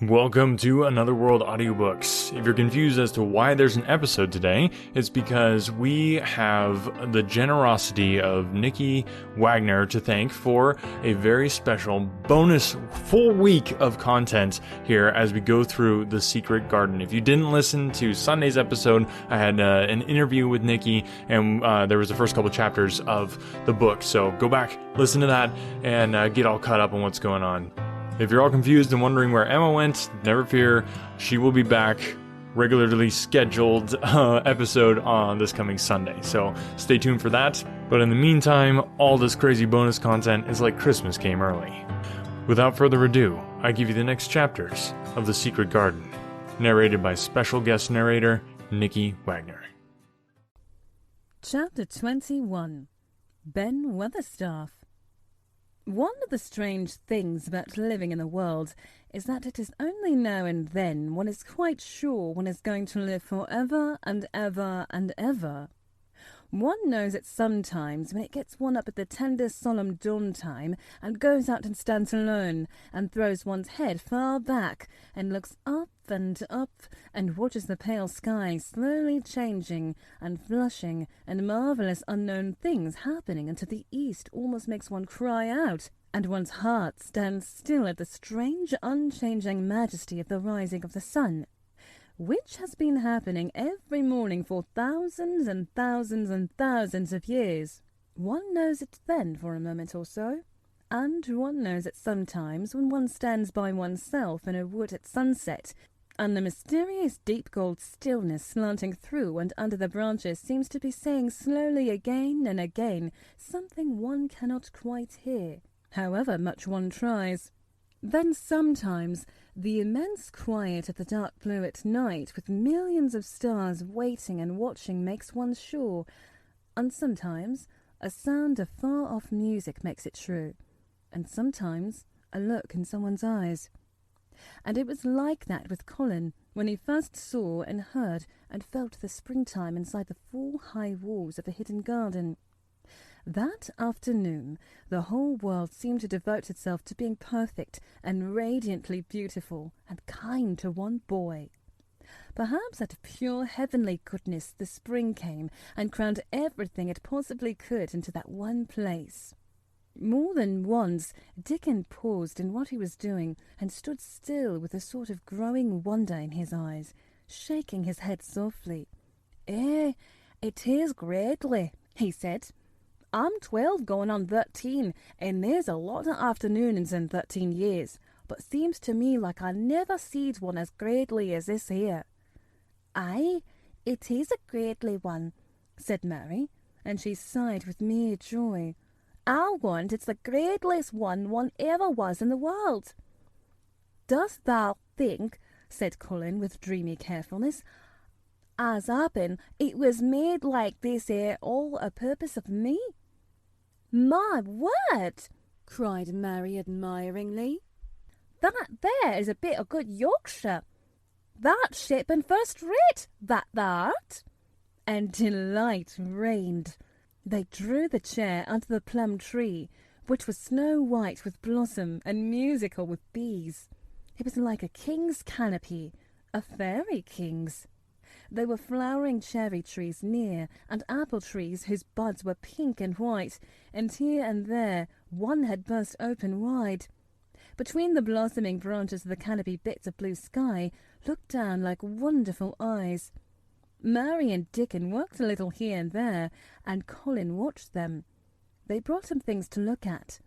Welcome to Another World Audiobooks. If you're confused as to why there's an episode today, it's because we have the generosity of Nicee Wagner to thank for a very special bonus full week of content here as we go through The Secret Garden. If you didn't listen to Sunday's episode, I had an interview with Nicee, and there was the first couple chapters of the book. So go back, listen to that, and get all caught up on what's going on. If you're all confused and wondering where Emma went, never fear, she will be back, regularly scheduled episode on this coming Sunday. So stay tuned for that. But in the meantime, all this crazy bonus content is like Christmas came early. Without further ado, I give you the next chapters of The Secret Garden, narrated by special guest narrator Nicee Wagner. Chapter 21. Ben Weatherstaff. One of the strange things about living in the world is that it is only now and then one is quite sure one is going to live forever and ever and ever. One knows it sometimes when it gets one up at the tender solemn dawn time and goes out and stands alone and throws one's head far back and looks up and watches the pale sky slowly changing and flushing and marvellous unknown things happening until the east almost makes one cry out and one's heart stands still at the strange unchanging majesty of the rising of the sun, which has been happening every morning for thousands and thousands and thousands of years. One knows it then for a moment or so, and one knows it sometimes when one stands by oneself in a wood at sunset, and the mysterious deep gold stillness slanting through and under the branches seems to be saying slowly again and again something one cannot quite hear, however much one tries. Then sometimes the immense quiet of the dark blue at night with millions of stars waiting and watching makes one sure, and sometimes a sound of far-off music makes it true, and sometimes a look in someone's eyes. And it was like that with Colin when he first saw and heard and felt the springtime inside the 4 high walls of the hidden garden. That afternoon, the whole world seemed to devote itself to being perfect and radiantly beautiful and kind to one boy. Perhaps out of pure heavenly goodness the spring came and crowned everything it possibly could into that one place. More than once, Dickon paused in what he was doing and stood still with a sort of growing wonder in his eyes, shaking his head softly. It is greatly," he said. "I'm 12 going on 13, and there's a lot of afternoons in 13 years, but seems to me like I never seed one as greatly as this here." "Aye, it is a greatly one," said Mary, and she sighed with mere joy. "I warrant it's the greatliest one ever was in the world." "Dost thou think," said Colin with dreamy carefulness, "as happen it was made like this here all a purpose of me?" "My word!" cried Mary admiringly. "That there is a bit of good Yorkshire. That's shipping first rate, that thou'rt." And delight reigned. They drew the chair under the plum tree, which was snow white with blossom and musical with bees. It was like a king's canopy, a fairy king's. There were flowering cherry trees near, and apple trees whose buds were pink and white, and here and there one had burst open wide. Between the blossoming branches of the canopy bits of blue sky looked down like wonderful eyes. Mary and Dickon worked a little here and there, and Colin watched them. They brought him things to look at,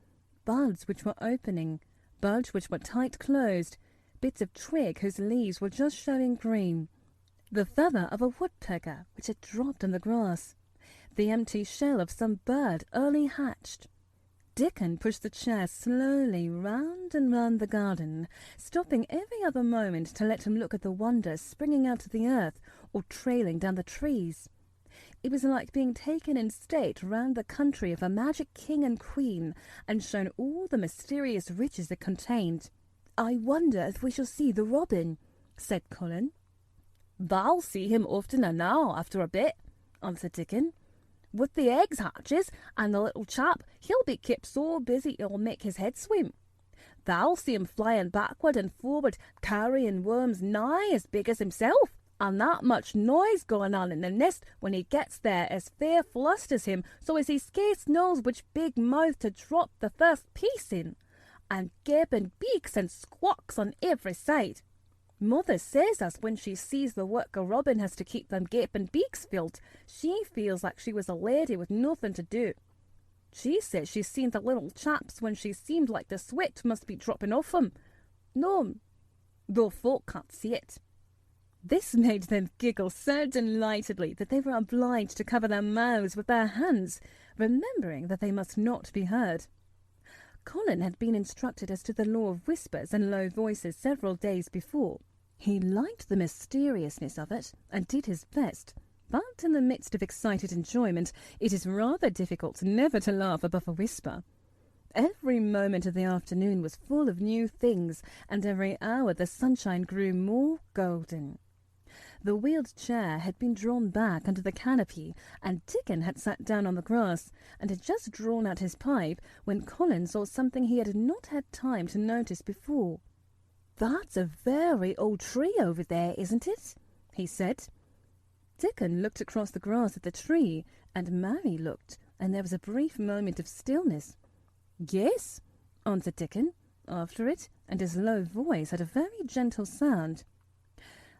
buds which were opening, buds which were tight closed, bits of twig whose leaves were just showing green, the feather of a woodpecker which had dropped on the grass, the empty shell of some bird early hatched. Dickon pushed the chair slowly round and round the garden, stopping every other moment to let him look at the wonders springing out of the earth or trailing down the trees. It was like being taken in state round the country of a magic king and queen and shown all the mysterious riches it contained. "I wonder if we shall see the robin," said Colin. "Thou'll see him oftener now after a bit," answered Dickon. "With the eggs hatches and the little chap, he'll be kept so busy it'll make his head swim. Thou'll see him flying backward and forward, carrying worms nigh as big as himself, and that much noise going on in the nest when he gets there as fair flusters him so as he scarce knows which big mouth to drop the first piece in, and gaping beaks and squawks on every side. Mother says as when she sees the work a robin has to keep them gaping beaks filled, she feels like she was a lady with nothing to do. She says she's seen the little chaps when she seemed like the sweat must be dropping off 'em. No, though folk can't see it. This made them giggle so delightedly that they were obliged to cover their mouths with their hands, remembering that they must not be heard. Colin had been instructed as to the law of whispers and low voices several days before. He liked the mysteriousness of it and did his best, but in the midst of excited enjoyment it is rather difficult never to laugh above a whisper. Every moment of the afternoon was full of new things, and every hour the sunshine grew more golden. The wheeled chair had been drawn back under the canopy, and Dickon had sat down on the grass and had just drawn out his pipe when Colin saw something he had not had time to notice before. "That's a very old tree over there, isn't it?" he said. Dickon looked across the grass at the tree, and Mary looked, and there was a brief moment of stillness. "Yes," answered Dickon, after it, and his low voice had a very gentle sound.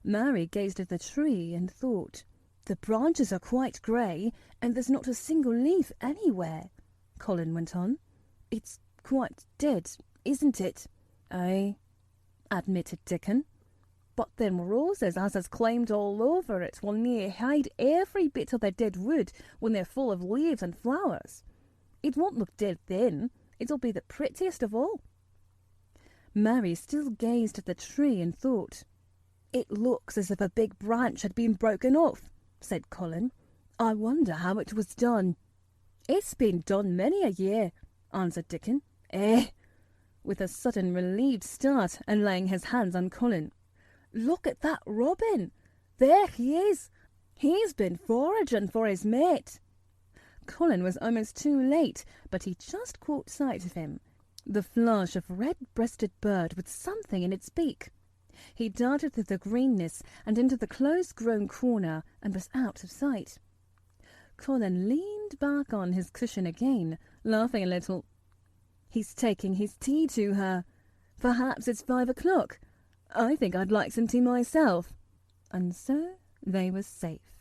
Mary gazed at the tree and thought. "The branches are quite grey, and there's not a single leaf anywhere," Colin went on. "It's quite dead, isn't it?" "Aye," admitted Dickon. "But them roses as has climbed all over it will near hide every bit of the dead wood when they're full of leaves and flowers. It won't look dead then. It'll be the prettiest of all." Mary still gazed at the tree and thought. "It looks as if a big branch had been broken off," said Colin. "I wonder how it was done." "It's been done many a year," answered Dickon. "Eh!" with a sudden relieved start and laying his hands on Colin. "Look at that robin! There he is! He's been foraging for his mate." Colin was almost too late, but he just caught sight of him, the flash of red-breasted bird with something in its beak. He darted through the greenness and into the close-grown corner and was out of sight. Colin leaned back on his cushion again, laughing a little. "He's taking his tea to her. Perhaps it's 5 o'clock. I think I'd like some tea myself." And so they were safe.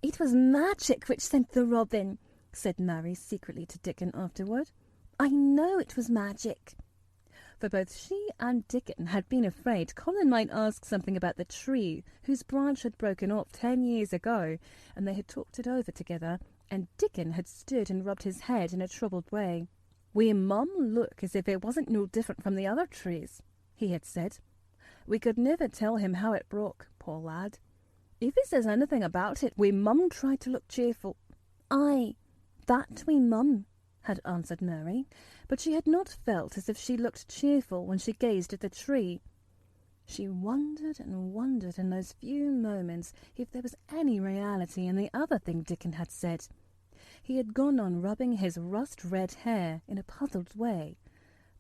"It was magic which sent the robin," said Mary secretly to Dickon afterward. "I know it was magic." For both she and Dickon had been afraid Colin might ask something about the tree whose branch had broken off 10 years ago, and they had talked it over together, and Dickon had stood and rubbed his head in a troubled way. "We mum look as if it wasn't no different from the other trees," he had said. "We could never tell him how it broke, poor lad. If he says anything about it, we mum try to look cheerful." "Aye, that we mum," had answered Mary, but she had not felt as if she looked cheerful when she gazed at the tree. She wondered and wondered in those few moments if there was any reality in the other thing Dickon had said. He had gone on rubbing his rust-red hair in a puzzled way,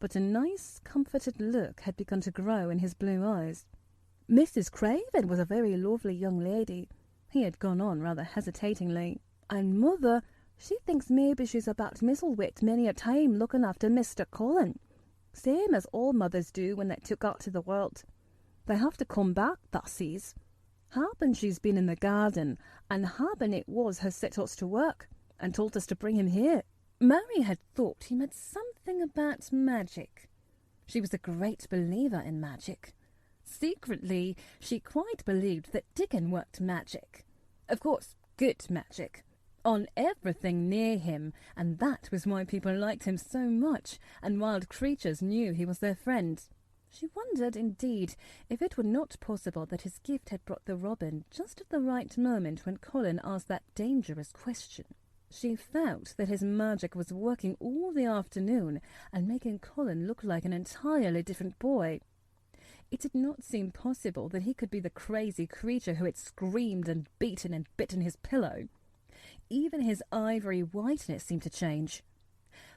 but a nice, comforted look had begun to grow in his blue eyes. "Mrs. Craven was a very lovely young lady," he had gone on rather hesitatingly, "and mother, she thinks maybe she's about Misselwit many a time looking after Mr. Colin, same as all mothers do when they took out to the world. They have to come back, that sees. Happen she's been in the garden, and happen it was her set us to work, and told us to bring him here." Mary had thought he meant something about magic. She was a great believer in magic. Secretly, she quite believed that Dickon worked magic. Of course, good magic. On everything near him, and that was why people liked him so much, and wild creatures knew he was their friend. She wondered, indeed, if it were not possible that his gift had brought the robin just at the right moment when Colin asked that dangerous question. She felt that his magic was working all the afternoon and making Colin look like an entirely different boy. It did not seem possible that he could be the crazy creature who had screamed and beaten and bitten his pillow. Even his ivory whiteness seemed to change.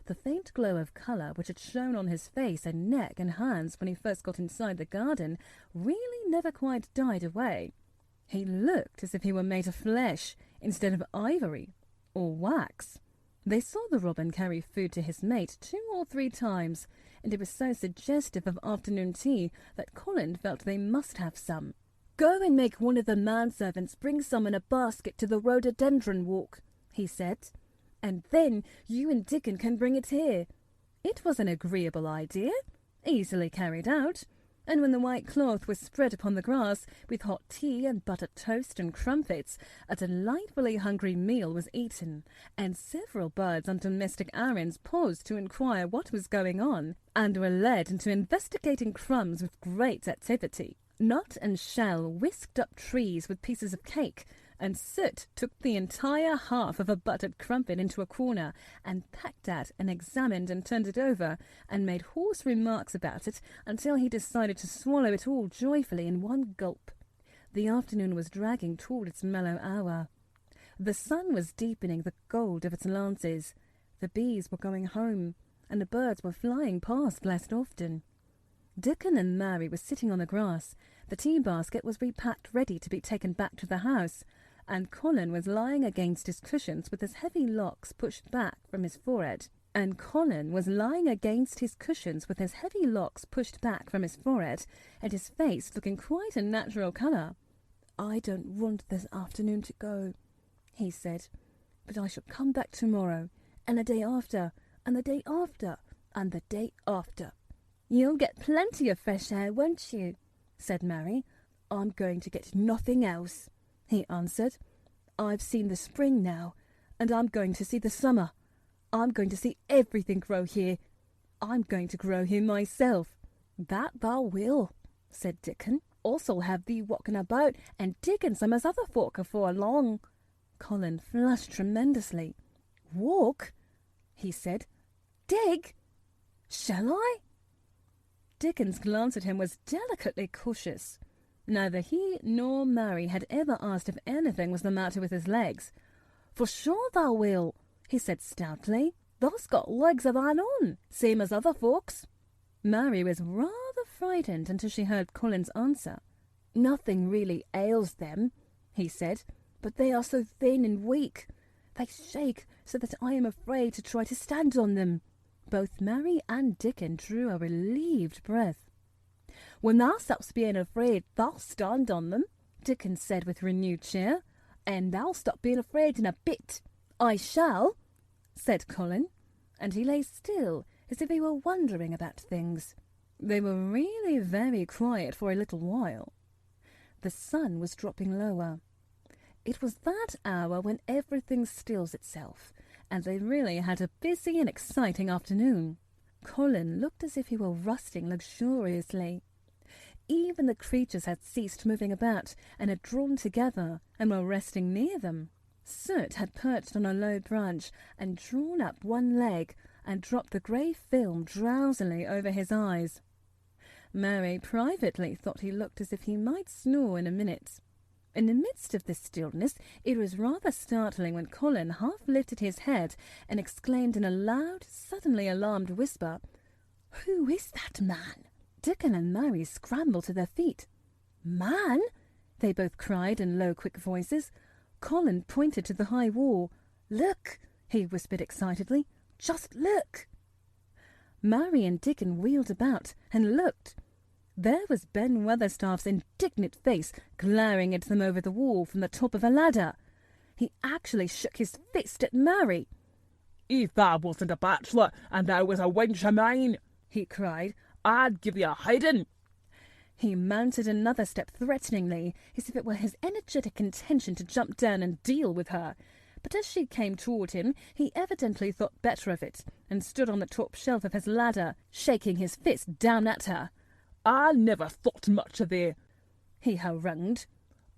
The faint glow of colour which had shown on his face and neck and hands when he first got inside the garden really never quite died away. He looked as if he were made of flesh instead of ivory or wax. They saw the robin carry food to his mate 2 or 3 times, and it was so suggestive of afternoon tea that Colin felt they must have some. "Go and make one of the manservants bring some in a basket to the rhododendron walk," he said, "and then you and Dickon can bring it here." It was an agreeable idea, easily carried out, and when the white cloth was spread upon the grass, with hot tea and buttered toast and crumpets, a delightfully hungry meal was eaten, and several birds on domestic errands paused to inquire what was going on, and were led into investigating crumbs with great activity. Nut and Shell whisked up trees with pieces of cake, and Soot took the entire half of a buttered crumpet into a corner and pecked at and examined and turned it over and made hoarse remarks about it until he decided to swallow it all joyfully in one gulp. The afternoon was dragging toward its mellow hour. The sun was deepening the gold of its lances. The bees were going home, and the birds were flying past less often. Dickon and Mary were sitting on the grass. The tea basket was repacked ready to be taken back to the house, and Colin was lying against his cushions with his heavy locks pushed back from his forehead. And his face looking quite a natural colour. "I don't want this afternoon to go," he said, "but I shall come back tomorrow, and the day after, and the day after, and the day after." "You'll get plenty of fresh air, won't you?" said Mary. "I'm going to get nothing else," he answered. "I've seen the spring now, and I'm going to see the summer. I'm going to see everything grow here. I'm going to grow here myself." "That thou will," said Dickon. "Us'll have thee walking about and digging some as other folk afore long." Colin flushed tremendously. "Walk?" he said. "Dig? Shall I?" Dickon's glance at him was delicately cautious. Neither he nor Mary had ever asked if anything was the matter with his legs. "For sure thou will," he said stoutly. "Thou's got legs of thine own, same as other folks." Mary was rather frightened until she heard Colin's answer. "Nothing really ails them," he said, "but they are so thin and weak. They shake so that I am afraid to try to stand on them." Both Mary and Dickon drew a relieved breath. "When thou stops being afraid, thou'll stand on them," Dickon said with renewed cheer, "and thou'll stop being afraid in a bit." "I shall," said Colin, and he lay still as if he were wondering about things. They were really very quiet for a little while. The sun was dropping lower. It was that hour when everything stills itself, and they really had a busy and exciting afternoon. Colin looked as if he were rusting luxuriously. Even the creatures had ceased moving about and had drawn together and were resting near them. Soot had perched on a low branch and drawn up one leg and dropped the grey film drowsily over his eyes. Mary privately thought he looked as if he might snore in a minute. In the midst of this stillness, it was rather startling when Colin half lifted his head and exclaimed in a loud, suddenly alarmed whisper, "Who is that man?" Dickon and Mary scrambled to their feet. "Man?" they both cried in low, quick voices. Colin pointed to the high wall. "Look," he whispered excitedly. "Just look." Mary and Dickon wheeled about and looked. There was Ben Weatherstaff's indignant face glaring at them over the wall from the top of a ladder. He actually shook his fist at Mary. "If thou wasn't a bachelor and thou was a wench of mine," he cried, "I'd give you a hiding." He mounted another step threateningly, as if it were his energetic intention to jump down and deal with her. But as she came toward him, he evidently thought better of it, and stood on the top shelf of his ladder, shaking his fist down at her. "I never thought much of thee," he harangued.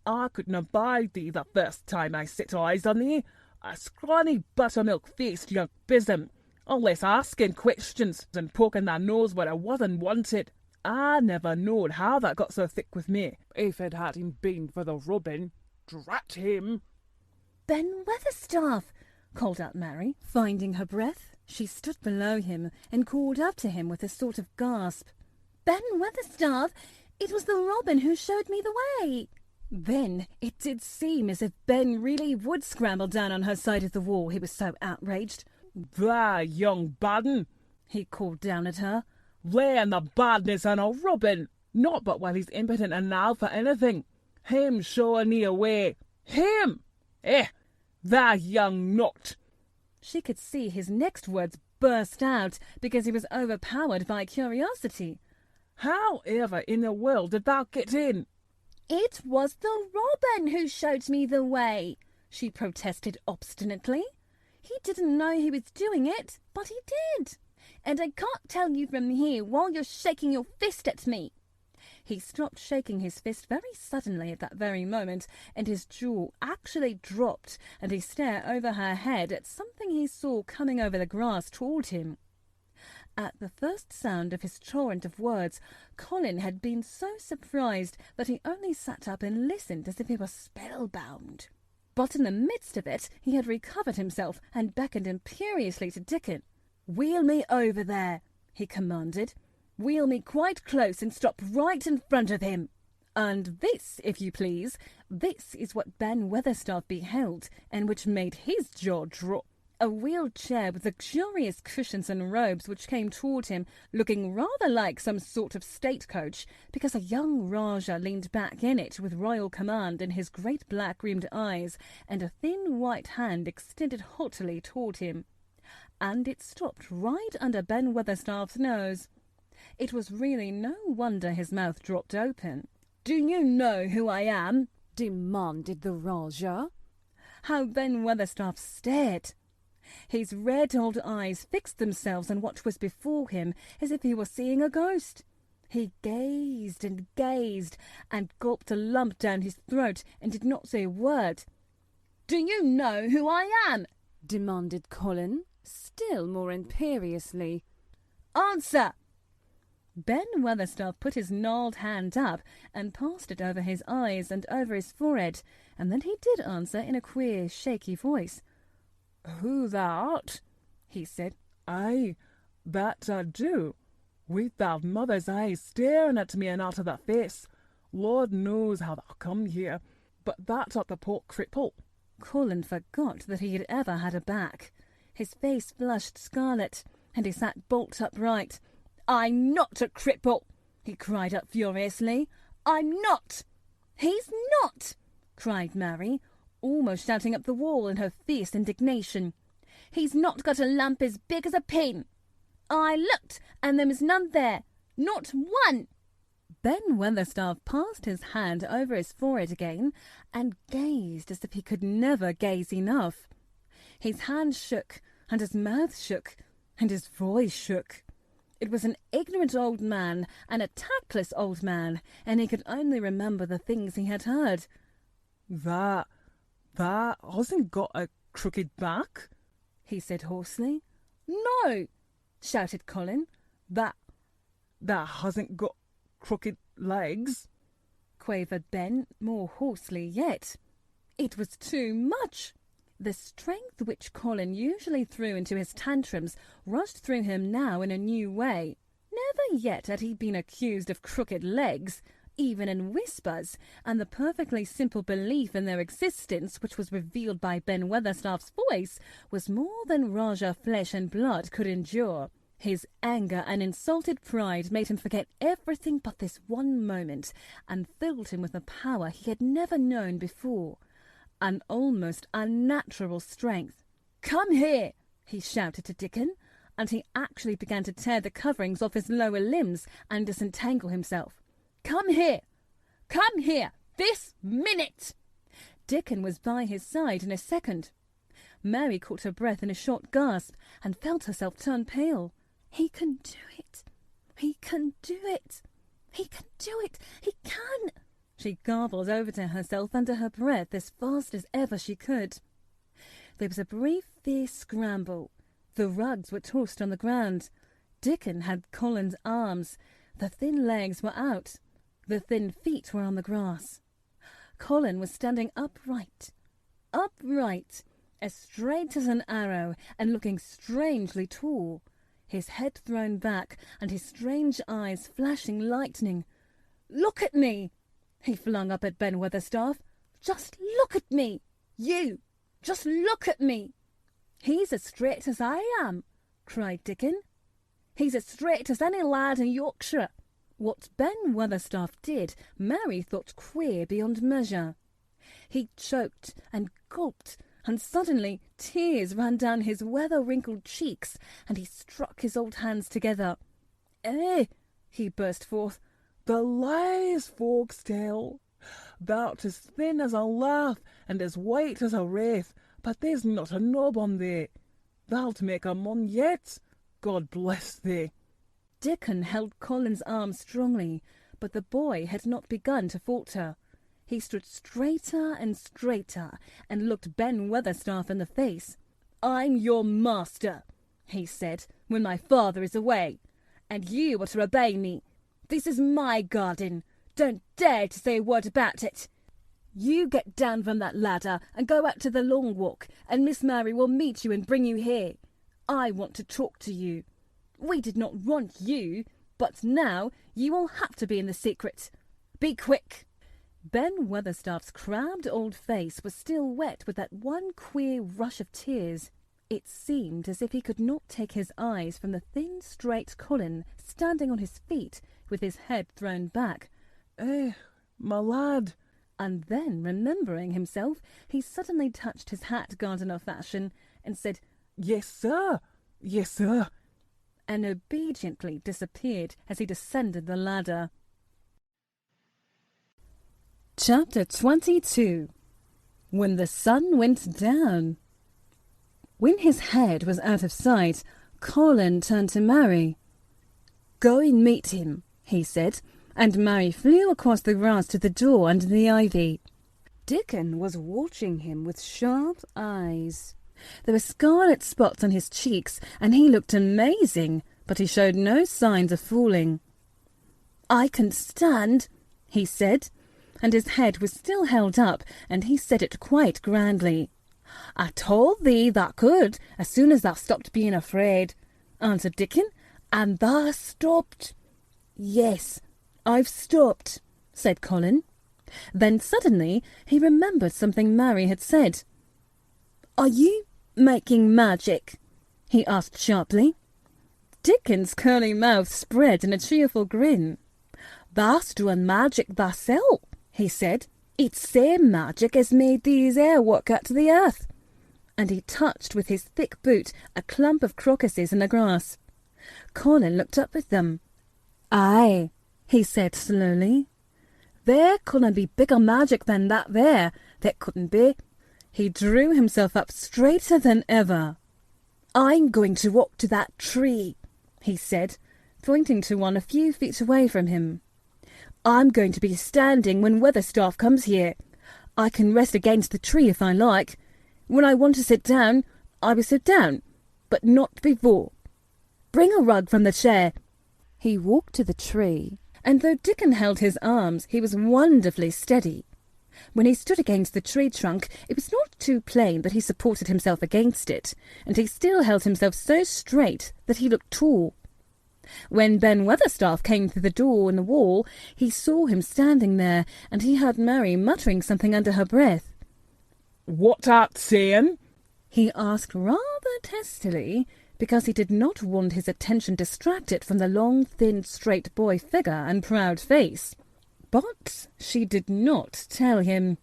"I couldn't abide thee the first time I set eyes on thee. A scrawny buttermilk-faced young bizzim, always asking questions and poking thy nose where it wasn't wanted. I never knowed how that got so thick with me. If it hadn't been for the robin, drat him." "Ben Weatherstaff!" called out Mary, finding her breath. She stood below him and called up to him with a sort of gasp. "Ben Weatherstaff, it was the robin who showed me the way." Then it did seem as if Ben really would scramble down on her side of the wall, he was so outraged. "There, young baden," he called down at her. "Laying the badness on a robin. Not but while he's impotent enow for anything. Him showing me away. Him! That young nut." She could see his next words burst out because he was overpowered by curiosity. "How ever in the world did thou get in?" "It was the robin who showed me the way," she protested obstinately. "He didn't know he was doing it, but he did. And I can't tell you from here while you're shaking your fist at me." He stopped shaking his fist very suddenly at that very moment, and his jaw actually dropped, and he stared over her head at something he saw coming over the grass toward him. At the first sound of his torrent of words, Colin had been so surprised that he only sat up and listened as if he were spellbound. But in the midst of it, he had recovered himself and beckoned imperiously to Dickon. "Wheel me over there," he commanded. "Wheel me quite close and stop right in front of him." And this, if you please, this is what Ben Weatherstaff beheld, and which made his jaw drop. A wheeled chair with luxurious cushions and robes which came toward him, looking rather like some sort of state coach, because a young Rajah leaned back in it with royal command in his great black-rimmed eyes, and a thin white hand extended haughtily toward him. And it stopped right under Ben Weatherstaff's nose. It was really no wonder his mouth dropped open. "Do you know who I am?" demanded the Rajah. How Ben Weatherstaff stared! His red old eyes fixed themselves on what was before him as if he were seeing a ghost. He gazed and gazed and gulped a lump down his throat and did not say a word. "Do you know who I am?" demanded Colin, still more imperiously. "Answer!" Ben Weatherstaff put his gnarled hand up and passed it over his eyes and over his forehead, and then he did answer in a queer, shaky voice. "Who thou art?" he said. "Aye, that I do. With thy mother's eyes staring at me and out of thy face. Lord knows how thou come here, but that art the poor cripple." Colin forgot that he had ever had a back. His face flushed scarlet, and he sat bolt upright. "I'm not a cripple," he cried out furiously. "I'm not." "He's not," cried Mary, almost shouting up the wall in her fierce indignation. "He's not got a lump as big as a pin. I looked, and there was none there. Not one." Ben Weatherstaff passed his hand over his forehead again and gazed as if he could never gaze enough. His hand shook, and his mouth shook, and his voice shook. It was an ignorant old man and a tactless old man, and he could only remember the things he had heard. That hasn't got a crooked back," he said hoarsely. "No," shouted Colin. That hasn't got crooked legs," quavered Ben, more hoarsely yet. It was too much. The strength which Colin usually threw into his tantrums rushed through him now in a new way. Never yet had he been accused of crooked legs, even in whispers, and the perfectly simple belief in their existence which was revealed by Ben Weatherstaff's voice was more than Rajah flesh and blood could endure. His anger and insulted pride made him forget everything but this one moment, and filled him with a power he had never known before, an almost unnatural strength. "Come here!" he shouted to Dickon, and he actually began to tear the coverings off his lower limbs and disentangle himself. "Come here! Come here! This minute!" Dickon was by his side in a second. Mary caught her breath in a short gasp and felt herself turn pale. "He can do it! He can do it! He can do it! He can!" She garbled over to herself under her breath as fast as ever she could. There was a brief, fierce scramble. The rugs were tossed on the ground. Dickon had Colin's arms. The thin legs were out. The thin feet were on the grass. Colin was standing upright, as straight as an arrow and looking strangely tall, his head thrown back and his strange eyes flashing lightning. "Look at me!" he flung up at Ben Weatherstaff. "Just look at me! You! Just look at me!" "He's as straight as I am," cried Dickon. "He's as straight as any lad in Yorkshire." What Ben Weatherstaff did, Mary thought queer beyond measure. He choked and gulped, and suddenly tears ran down his weather-wrinkled cheeks, and he struck his old hands together. "Eh," he burst forth, "the lies folks tell. Thou'rt as thin as a lath and as white as a wraith, but there's not a knob on thee. Thou'lt make a mon yet. God bless thee." Dickon held Colin's arm strongly, but the boy had not begun to falter. He stood straighter and straighter and looked Ben Weatherstaff in the face. "I'm your master," he said, "when my father is away, and you are to obey me. This is my garden. Don't dare to say a word about it. You get down from that ladder and go out to the long walk, and Miss Mary will meet you and bring you here. I want to talk to you. We did not want you, but now you will have to be in the secret. Be quick." Ben Weatherstaff's crabbed old face was still wet with that one queer rush of tears. It seemed as if he could not take his eyes from the thin, straight Colin standing on his feet with his head thrown back. "Eh, my lad." And then, remembering himself, he suddenly touched his hat gardener fashion and said, "Yes, sir. Yes, sir," and obediently disappeared as he descended the ladder. Chapter 22. When the sun went down. When his head was out of sight, Colin turned to Mary. "Go and meet him," he said, and Mary flew across the grass to the door under the ivy. Dickon was watching him with sharp eyes. There were scarlet spots on his cheeks, and he looked amazing, but he showed no signs of falling. "I can stand," he said, and his head was still held up, and he said it quite grandly. "I told thee thou could as soon as thou stopped being afraid," answered Dickon, "and thou stopped." "Yes, I've stopped," said Colin. Then suddenly he remembered something Mary had said. "Are you making magic?" he asked sharply. Dickon's curly mouth spread in a cheerful grin. "Thou's doing magic thyself," he said. "It's same magic as made these air work out to the earth." And he touched with his thick boot a clump of crocuses in the grass. Colin looked up at them. "Aye," he said slowly. "There couldn't be bigger magic than that there couldn't be." He drew himself up straighter than ever. "I'm going to walk to that tree," he said, pointing to one a few feet away from him. "I'm going to be standing when Weatherstaff comes here. I can rest against the tree if I like. When I want to sit down, I will sit down, but not before. Bring a rug from the chair." He walked to the tree, and though Dickon held his arms, he was wonderfully steady. When he stood against the tree trunk, it was not too plain that he supported himself against it, and he still held himself so straight that he looked tall. When Ben Weatherstaff came through the door in the wall, he saw him standing there, and he heard Mary muttering something under her breath. "What art saying?" he asked rather testily, because he did not want his attention distracted from the long, thin, straight boy figure and proud face. But she did not tell him.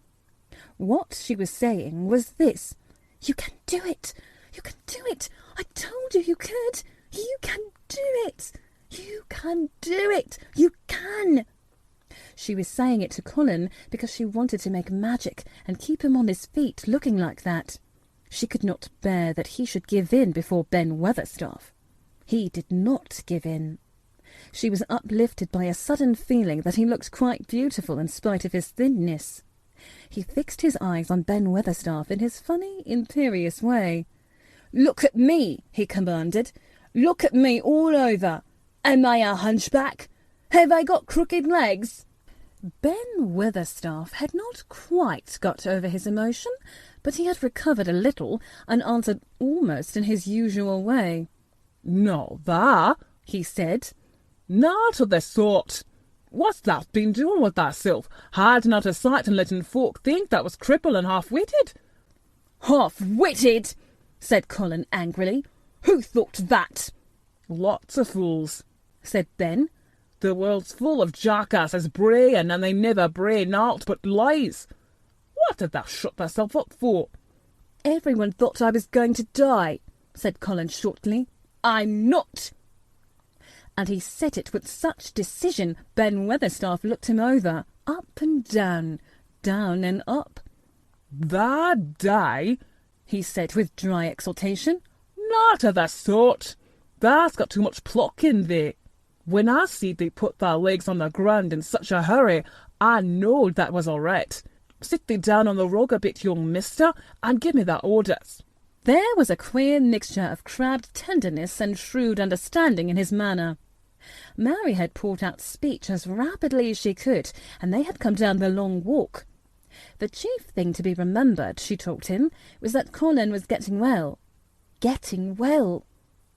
What she was saying was this: "You can do it! You can do it! I told you you could! You can do it! You can do it! You can!" She was saying it to Colin because she wanted to make magic and keep him on his feet looking like that. She could not bear that he should give in before Ben Weatherstaff. He did not give in. She was uplifted by a sudden feeling that he looked quite beautiful in spite of his thinness. He fixed his eyes on Ben Weatherstaff in his funny, imperious way. "Look at me," he commanded. "Look at me all over. Am I a hunchback? Have I got crooked legs?" Ben Weatherstaff had not quite got over his emotion, but he had recovered a little and answered almost in his usual way. "No, that," he said. "Not of the sort. What's that been doing with thyself, hiding out of sight and letting folk think that was crippled and half-witted?" "Half-witted!" said Colin angrily. "Who thought that?" "Lots of fools," said Ben. "The world's full of jackasses braying, and they never bray naught but lies. What did thou shut thyself up for?" "Everyone thought I was going to die," said Colin shortly. "I'm not." And he said it with such decision, Ben Weatherstaff looked him over, up and down and up. "Tha die?" he said with dry exultation. "Not of the sort. Thou's got too much pluck in thee. When I seed thee put thy legs on the ground in such a hurry, I knowed that was all right. Sit thee down on the rug a bit, young mister, and give me thy orders." There was a queer mixture of crabbed tenderness and shrewd understanding in his manner. Mary had poured out speech as rapidly as she could, and they had come down the long walk. The chief thing to be remembered, she told him, was that Colin was getting well. Getting well.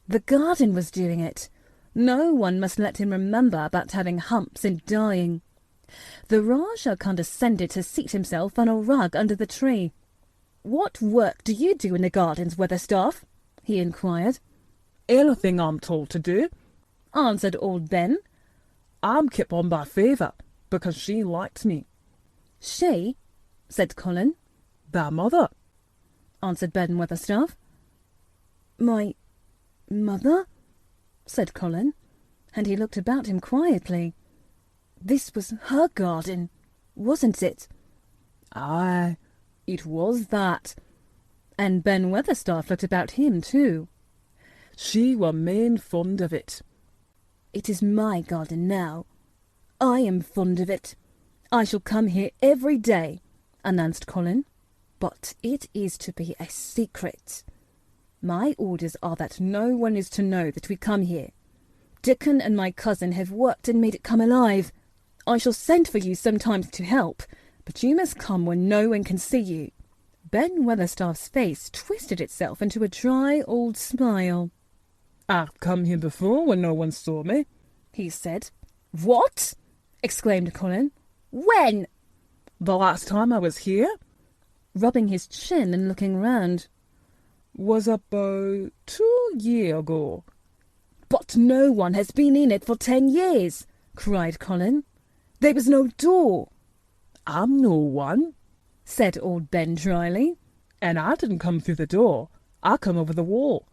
The garden was doing it. No one must let him remember about having humps and dying. The Rajah condescended to seat himself on a rug under the tree. "What work do you do in the gardens, Weatherstaff?" he inquired. "Anything I'm told to do," answered old Ben. "I'm kept on by favour, because she liked me." "She?" said Colin. "Thy mother," answered Ben Weatherstaff. "My mother?" said Colin, and he looked about him quietly. This was her garden, wasn't it? "Aye, it was that." And Ben Weatherstaff looked about him too. "She were main fond of it." "It is my garden now. I am fond of it. I shall come here every day," announced Colin. "But it is to be a secret. My orders are that no one is to know that we come here. Dickon and my cousin have worked and made it come alive. I shall send for you sometimes to help, but you must come when no one can see you." Ben Weatherstaff's face twisted itself into a dry old smile. "I've come here before when no one saw me," he said. "What?" exclaimed Colin. "When?" "The last time I was here," rubbing his chin and looking round. "was about 2 years ago." "But no one has been in it for 10 years, cried Colin. "There was no door." "I'm no one," said old Ben dryly. "and I didn't come through the door. I come over the wall.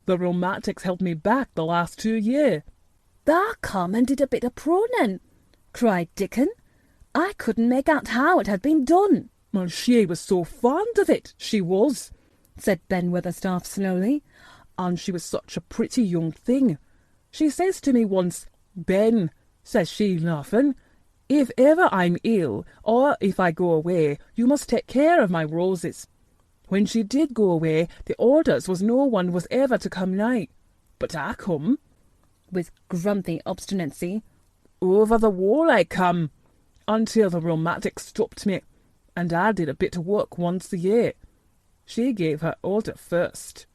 The rheumatics held me back the last 2 years. "Thou come and did a bit of pruning," cried Dickon. "I couldn't make out how it had been done." "And she was so fond of it, she was," said Ben Weatherstaff slowly. "and she was such a pretty young thing. She says to me once, 'Ben,' says she, laughing, 'if ever I'm ill, or if I go away, you must take care of my roses.' When she did go away, the orders was no one was ever to come nigh. But I come," with grumpy obstinacy. "over the wall I come, until the rheumatics stopped me, and I did a bit of work once a year. She gave her order first."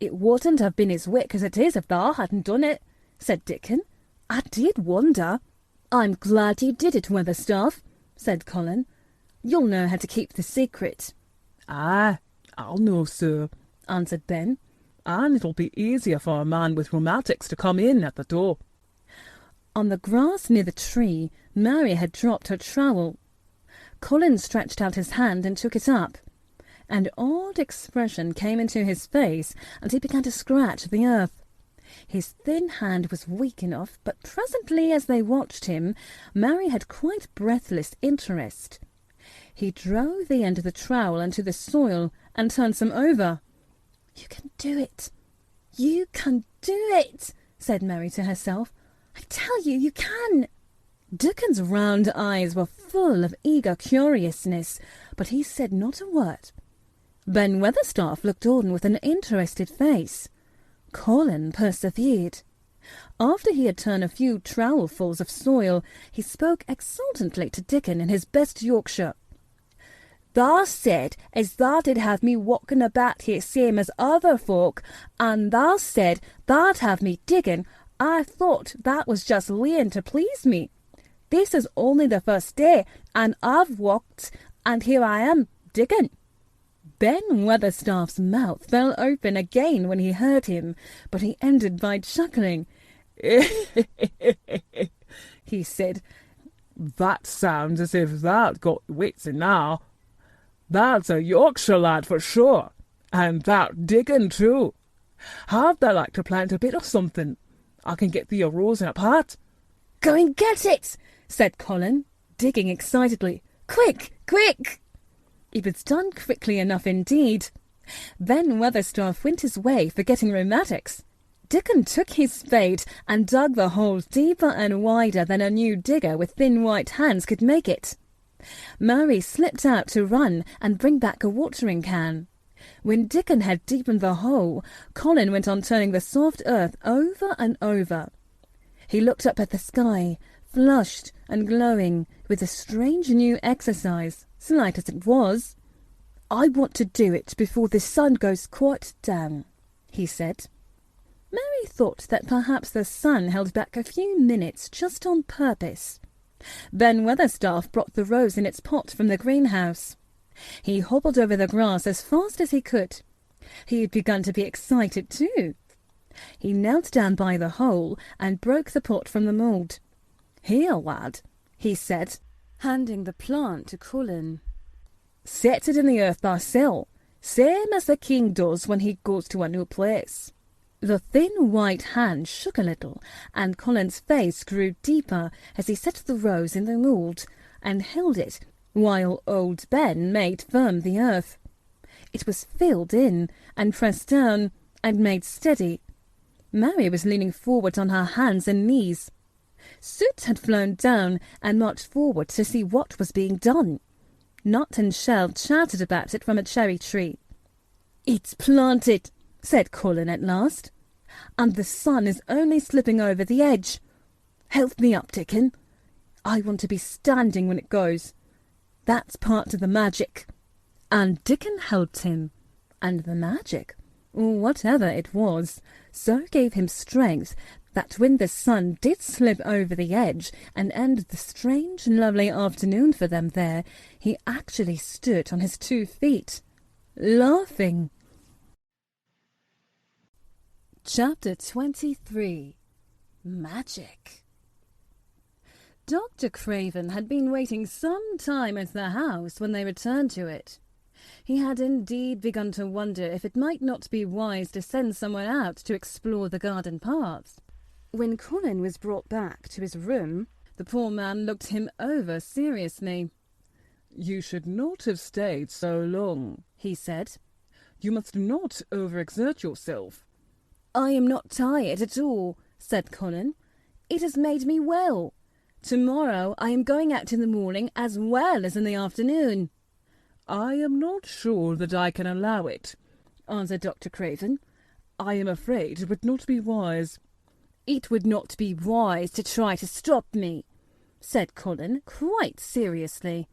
"It wouldn't have been as wick as it is if thou hadn't done it," said Dickon. "I did wonder." "I'm glad you did it, Weatherstaff," said Colin. "You'll know how to keep the secret." "Aye, I'll know, sir," answered Ben. "and it'll be easier for a man with rheumatics to come in at the door." On the grass near the tree, Mary had dropped her trowel. Colin stretched out his hand and took it up. An odd expression came into his face, and he began to scratch the earth. His thin hand was weak enough, but presently, as they watched him, Mary had quite breathless interest. He drove the end of the trowel into the soil and turned some over. "You can do it! You can do it!" said Mary to herself. "I tell you, you can!" Dickon's round eyes were full of eager curiousness, but he said not a word. Ben Weatherstaff looked on with an interested face. Colin persevered. After he had turned a few trowelfuls of soil, he spoke exultantly to Dickon in his best Yorkshire. "Thou said as thou did have me walking about here same as other folk, and thou said thou'd have me digging. I thought that was just laying to please me. This is only the first day, and I've walked, and here I am, digging." Ben Weatherstaff's mouth fell open again when he heard him, but he ended by chuckling. He said, "That sounds as if thou'd got wits enow. That's a Yorkshire lad for sure, and thou'rt digging too. How'd thou like to plant a bit of something? I can get thee a rose in a pot." "Go and get it," said Colin, digging excitedly. "Quick, quick!" It was done quickly enough indeed. Ben Weatherstaff went his way, forgetting rheumatics. Dickon took his spade and dug the hole deeper and wider than a new digger with thin white hands could make it. Mary slipped out to run and bring back a watering can. When Dickon had deepened the hole, Colin went on turning the soft earth over and over. He looked up at the sky, flushed and glowing with a strange new exercise, slight as it was. "I want to do it before the sun goes quite down," he said. Mary thought that perhaps the sun held back a few minutes just on purpose. Ben Weatherstaff brought the rose in its pot from the greenhouse. He hobbled over the grass as fast as he could. He had begun to be excited too. He knelt down by the hole and broke the pot from the mould. "Here, lad," he said, handing the plant to Colin. "Set it in the earth thyself, same as the king does when he goes to a new place." The thin white hand shook a little, and Colin's face grew deeper as he set the rose in the mould and held it while old Ben made firm the earth. It was filled in and pressed down and made steady. Mary was leaning forward on her hands and knees. Soot had flown down and marched forward to see what was being done. Nut and Shell chattered about it from a cherry tree. "It's planted," said Colin at last, "and the sun is only slipping over the edge. Help me up, Dickon. I want to be standing when it goes. That's part of the magic." And Dickon helped him, and the magic, or whatever it was, so gave him strength that when the sun did slip over the edge and ended the strange lovely afternoon for them there, he actually stood on his 2 feet, laughing. Chapter 23. Magic. Dr. Craven had been waiting some time at the house when they returned to it. He had indeed begun to wonder if it might not be wise to send someone out to explore the garden paths. When Colin was brought back to his room, the poor man looked him over seriously. "You should not have stayed so long," he said. "You must not overexert yourself." "I am not tired at all," said Colin. "It has made me well. Tomorrow I am going out in the morning as well as in the afternoon." "I am not sure that I can allow it," answered Dr. Craven. "I am afraid it would not be wise." "It would not be wise to try to stop me," said Colin quite seriously.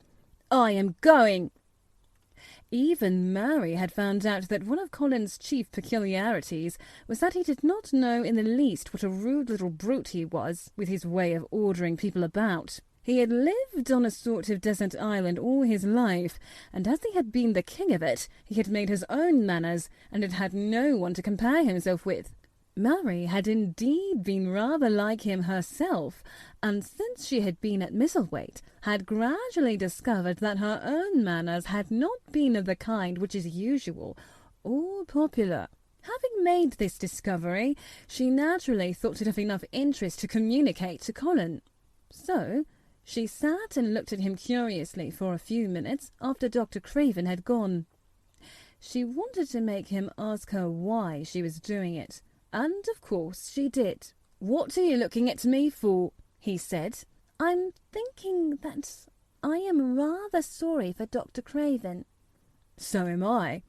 "I am going." Even Mary had found out that one of Colin's chief peculiarities was that he did not know in the least what a rude little brute he was, with his way of ordering people about. He had lived on a sort of desert island all his life, and as he had been the king of it, he had made his own manners, and had had no one to compare himself with. Mary had indeed been rather like him herself, and since she had been at Misselthwaite, had gradually discovered that her own manners had not been of the kind which is usual or popular. Having made this discovery, she naturally thought it of enough interest to communicate to Colin. So she sat and looked at him curiously for a few minutes after Dr. Craven had gone. She wanted to make him ask her why she was doing it, and of course she did. "What are you looking at me for?" he said. "I'm thinking that I am rather sorry for Dr. Craven." "So am I,"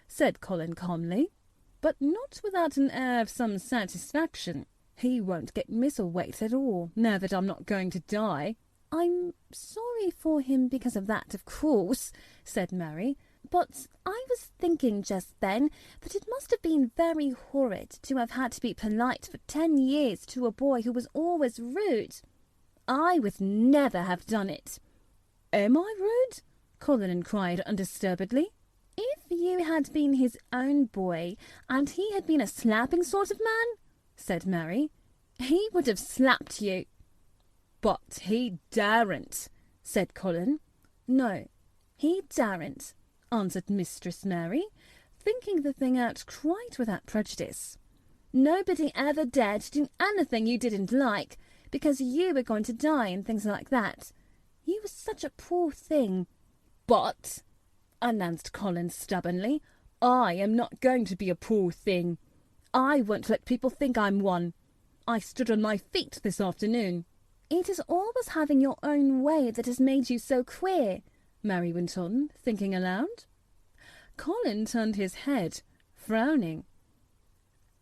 said Colin calmly, but not without an air of some satisfaction. He won't get Misselwaite at all, now that I'm not going to die. I'm sorry for him because of that, of course, said Mary, but I was thinking just then that it must have been very horrid to have had to be polite for 10 years to a boy who was always rude. I would never have done it. Am I rude? Colin inquired undisturbedly. If you had been his own boy, and he had been a slapping sort of man, said Mary, he would have slapped you. But he daren't, said Colin. No, he daren't, answered Mistress Mary, thinking the thing out quite without prejudice. Nobody ever dared to do anything you didn't like, because you were going to die and things like that. You were such a poor thing. But, announced Colin stubbornly, I am not going to be a poor thing. I won't let people think I'm one. I stood on my feet this afternoon. It is always having your own way that has made you so queer, Mary went on, thinking aloud. Colin turned his head, frowning.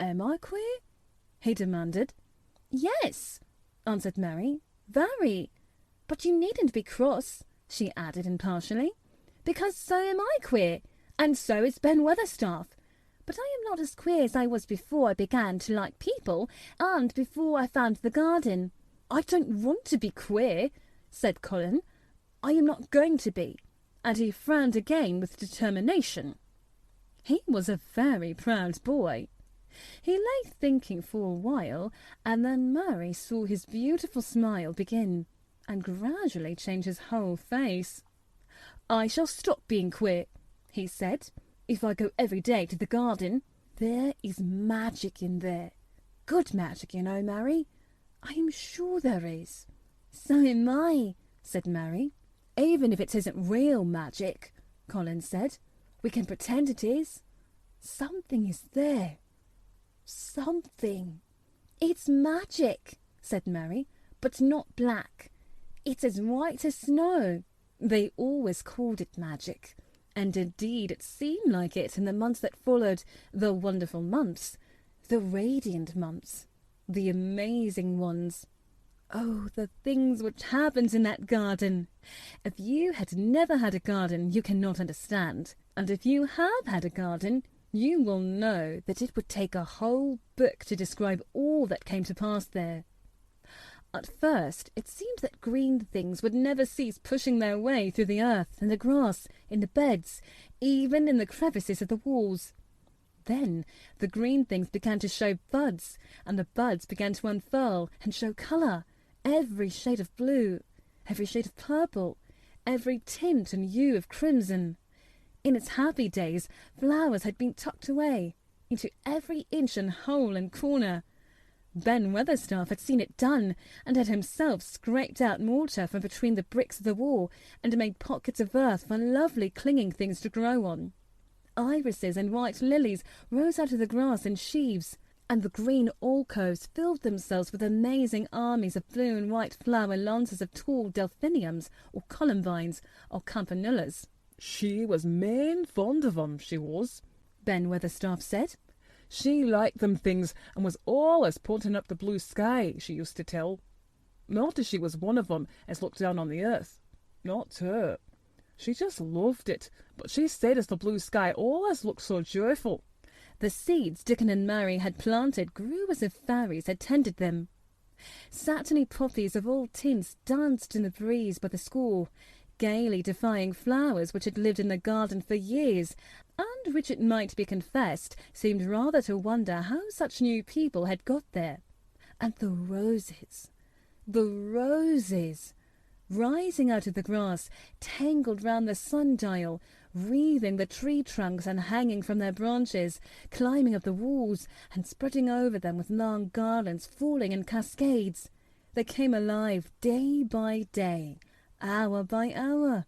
Am I queer? He demanded. Yes, answered Mary, very. But you needn't be cross, she added impartially, because so am I queer, and so is Ben Weatherstaff. But I am not as queer as I was before I began to like people, and before I found the garden. I don't want to be queer, said Colin. I am not going to be, and he frowned again with determination. He was a very proud boy. He lay thinking for a while, and then Mary saw his beautiful smile begin, and gradually change his whole face. I shall stop being queer, he said, if I go every day to the garden. There is magic in there. Good magic, you know, Mary. I am sure there is. So am I, said Mary. Even if it isn't real magic, Colin said, we can pretend it is. Something is there. Something. It's magic, said Mary, but not black. It's as white as snow. They always called it magic, and indeed it seemed like it in the months that followed, the wonderful months, the radiant months, the amazing ones. Oh, the things which happened in that garden! If you had never had a garden, you cannot understand, and if you have had a garden, you will know that it would take a whole book to describe all that came to pass there. At first, it seemed that green things would never cease pushing their way through the earth and the grass, in the beds, even in the crevices of the walls. Then the green things began to show buds, and the buds began to unfurl and show colour, every shade of blue, every shade of purple, every tint and hue of crimson. In its happy days, flowers had been tucked away into every inch and hole and corner. Ben Weatherstaff had seen it done, and had himself scraped out mortar from between the bricks of the wall, and made pockets of earth for lovely clinging things to grow on. Irises and white lilies rose out of the grass in sheaves, and the green alcoves filled themselves with amazing armies of blue and white flower lances of tall delphiniums, or columbines, or campanullas. She was main fond of 'em, she was, Ben Weatherstaff said. She liked them things, and was always pointing up the blue sky, she used to tell. Not as she was one of 'em as looked down on the earth. Not her. She just loved it, but she said as the blue sky always looked so joyful. The seeds Dickon and Mary had planted grew as if fairies had tended them. Satiny poppies of all tints danced in the breeze by the score, gaily defying flowers which had lived in the garden for years, and which, it might be confessed, seemed rather to wonder how such new people had got there. And the roses, rising out of the grass, tangled round the sundial, wreathing the tree trunks and hanging from their branches, climbing up the walls and spreading over them with long garlands falling in cascades. They came alive day by day, hour by hour.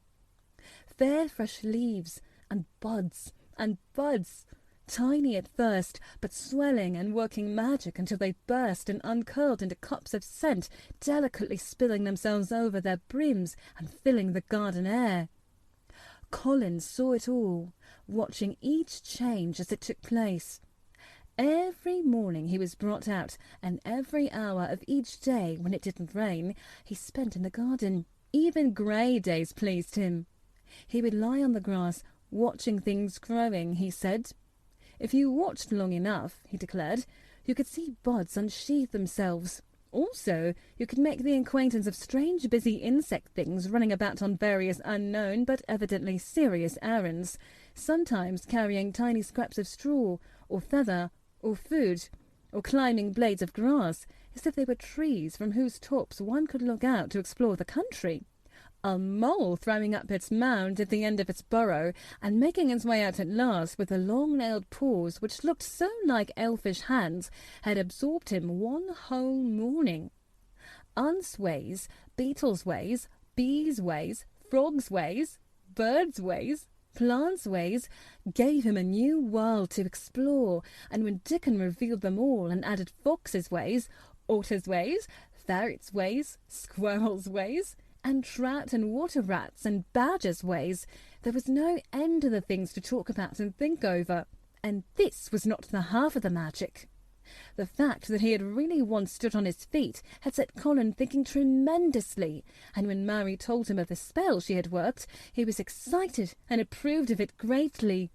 Fair fresh leaves and buds, tiny at first, but swelling and working magic until they burst and uncurled into cups of scent, delicately spilling themselves over their brims and filling the garden air. Colin saw it all, watching each change as it took place. Every morning he was brought out, and every hour of each day when it didn't rain, he spent in the garden. Even grey days pleased him. He would lie on the grass, watching things growing, he said. If you watched long enough, he declared, you could see buds unsheath themselves. Also, you could make the acquaintance of strange busy insect things running about on various unknown but evidently serious errands, sometimes carrying tiny scraps of straw, or feather, or food, or climbing blades of grass, as if they were trees from whose tops one could look out to explore the country. A mole throwing up its mound at the end of its burrow, and making its way out at last with the long-nailed paws which looked so like elfish hands, had absorbed him one whole morning. Ants' ways, beetles' ways, bees' ways, frogs' ways, birds' ways, plants' ways, gave him a new world to explore, and when Dickon revealed them all and added foxes' ways, otters' ways, ferrets' ways, squirrels' ways, and trout and water rats and badgers' ways, there was no end to the things to talk about and think over. And this was not the half of the magic. The fact that he had really once stood on his feet had set Colin thinking tremendously, and when Mary told him of the spell she had worked, he was excited and approved of it greatly.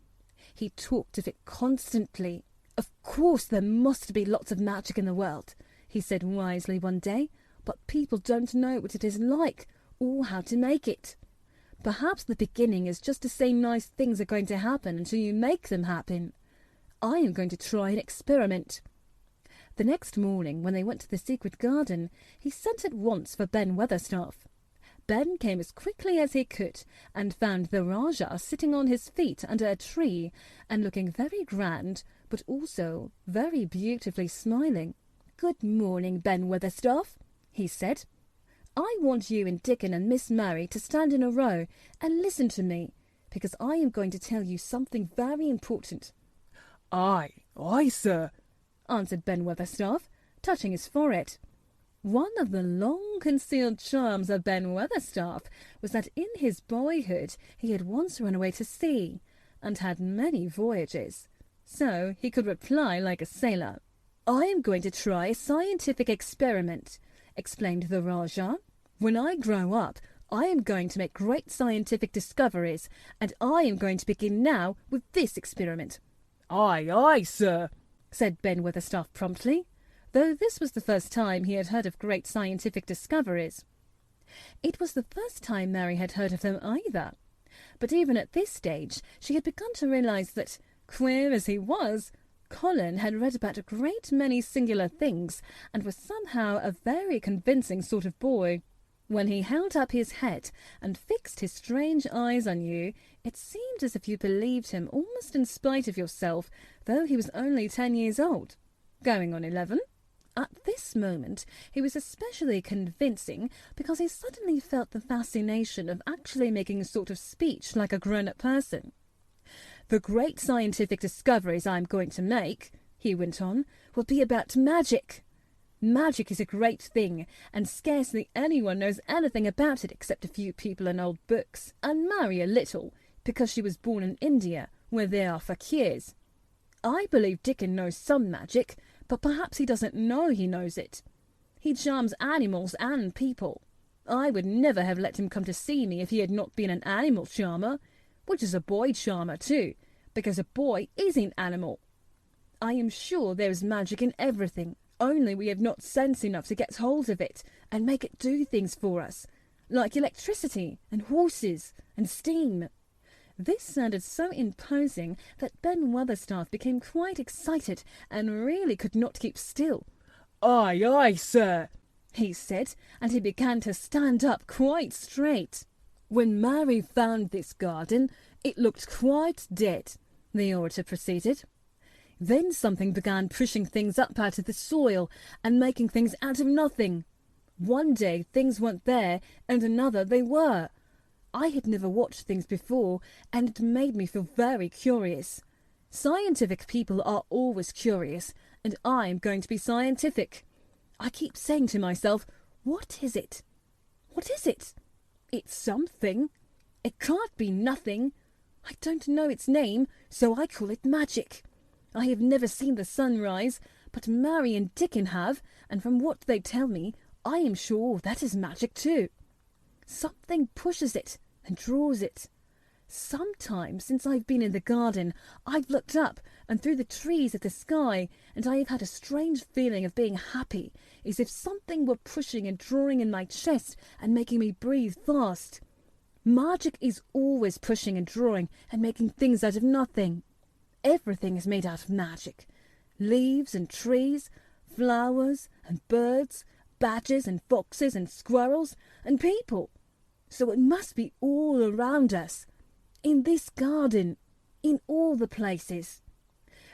He talked of it constantly. Of course there must be lots of magic in the world, he said wisely one day, but people don't know what it is like, or how to make it. Perhaps the beginning is just to say nice things are going to happen until you make them happen. I am going to try an experiment. The next morning, when they went to the secret garden, he sent at once for Ben Weatherstaff. Ben came as quickly as he could, and found the Rajah sitting on his feet under a tree, and looking very grand, but also very beautifully smiling. "Good morning, Ben Weatherstaff," he said. "I want you and Dickon and Miss Mary to stand in a row and listen to me, because I am going to tell you something very important." Aye, sir," answered Ben Weatherstaff, touching his forehead. One of the long-concealed charms of Ben Weatherstaff was that in his boyhood he had once run away to sea, and had many voyages, so he could reply like a sailor. "I am going to try a scientific experiment," explained the Rajah. "When I grow up, I am going to make great scientific discoveries, and I am going to begin now with this experiment." Aye, sir," said Ben Weatherstaff promptly, though this was the first time he had heard of great scientific discoveries. It was the first time Mary had heard of them either, but even at this stage she had begun to realize that, queer as he was, Colin had read about a great many singular things, and was somehow a very convincing sort of boy. When he held up his head and fixed his strange eyes on you, it seemed as if you believed him almost in spite of yourself, though he was only 10 years old, going on 11. At this moment he was especially convincing because he suddenly felt the fascination of actually making a sort of speech like a grown-up person. "The great scientific discoveries I am going to make," he went on, "will be about magic. Magic is a great thing, and scarcely anyone knows anything about it except a few people in old books, and Mary a little, because she was born in India, where there are fakirs. I believe Dickon knows some magic, but perhaps he doesn't know he knows it. He charms animals and people. I would never have let him come to see me if he had not been an animal charmer, which is a boy charmer too, because a boy is an animal. I am sure there is magic in everything, only we have not sense enough to get hold of it and make it do things for us, like electricity and horses and steam." This sounded so imposing that Ben Weatherstaff became quite excited and really could not keep still. Aye, sir," he said, and he began to stand up quite straight. "When Mary found this garden, it looked quite dead," the orator proceeded. "Then something began pushing things up out of the soil and making things out of nothing. One day things weren't there, and another they were. I had never watched things before, and it made me feel very curious. Scientific people are always curious, and I am going to be scientific. I keep saying to myself, what is it? What is it? It's something. It can't be nothing. I don't know its name, so I call it magic. I have never seen the sun rise, but Mary and Dickon have, and from what they tell me, I am sure that is magic too. Something pushes it and draws it. Sometimes since I've been in the garden, I've looked up and through the trees at the sky, and I have had a strange feeling of being happy, as if something were pushing and drawing in my chest and making me breathe fast. Magic is always pushing and drawing and making things out of nothing. Everything is made out of magic. Leaves and trees, flowers and birds, badgers and foxes and squirrels and people. So it must be all around us. In this garden, in all the places.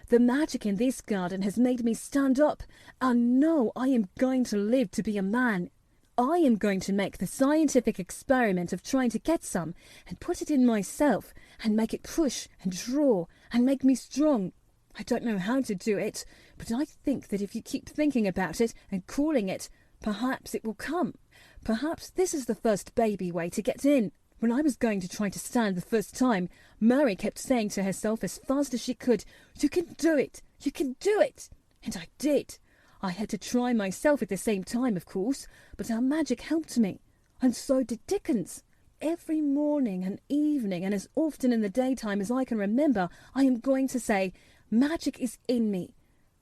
The magic in this garden has made me stand up and know I am going to live to be a man. I am going to make the scientific experiment of trying to get some and put it in myself and make it push and draw and make me strong. I don't know how to do it, but I think that if you keep thinking about it and calling it, perhaps it will come. Perhaps this is the first baby way to get in. When I was going to try to stand the first time, Mary kept saying to herself as fast as she could, "You can do it! You can do it!" And I did. I had to try myself at the same time, of course, but our magic helped me. And so did Dickens. Every morning and evening, and as often in the daytime as I can remember, I am going to say, "Magic is in me.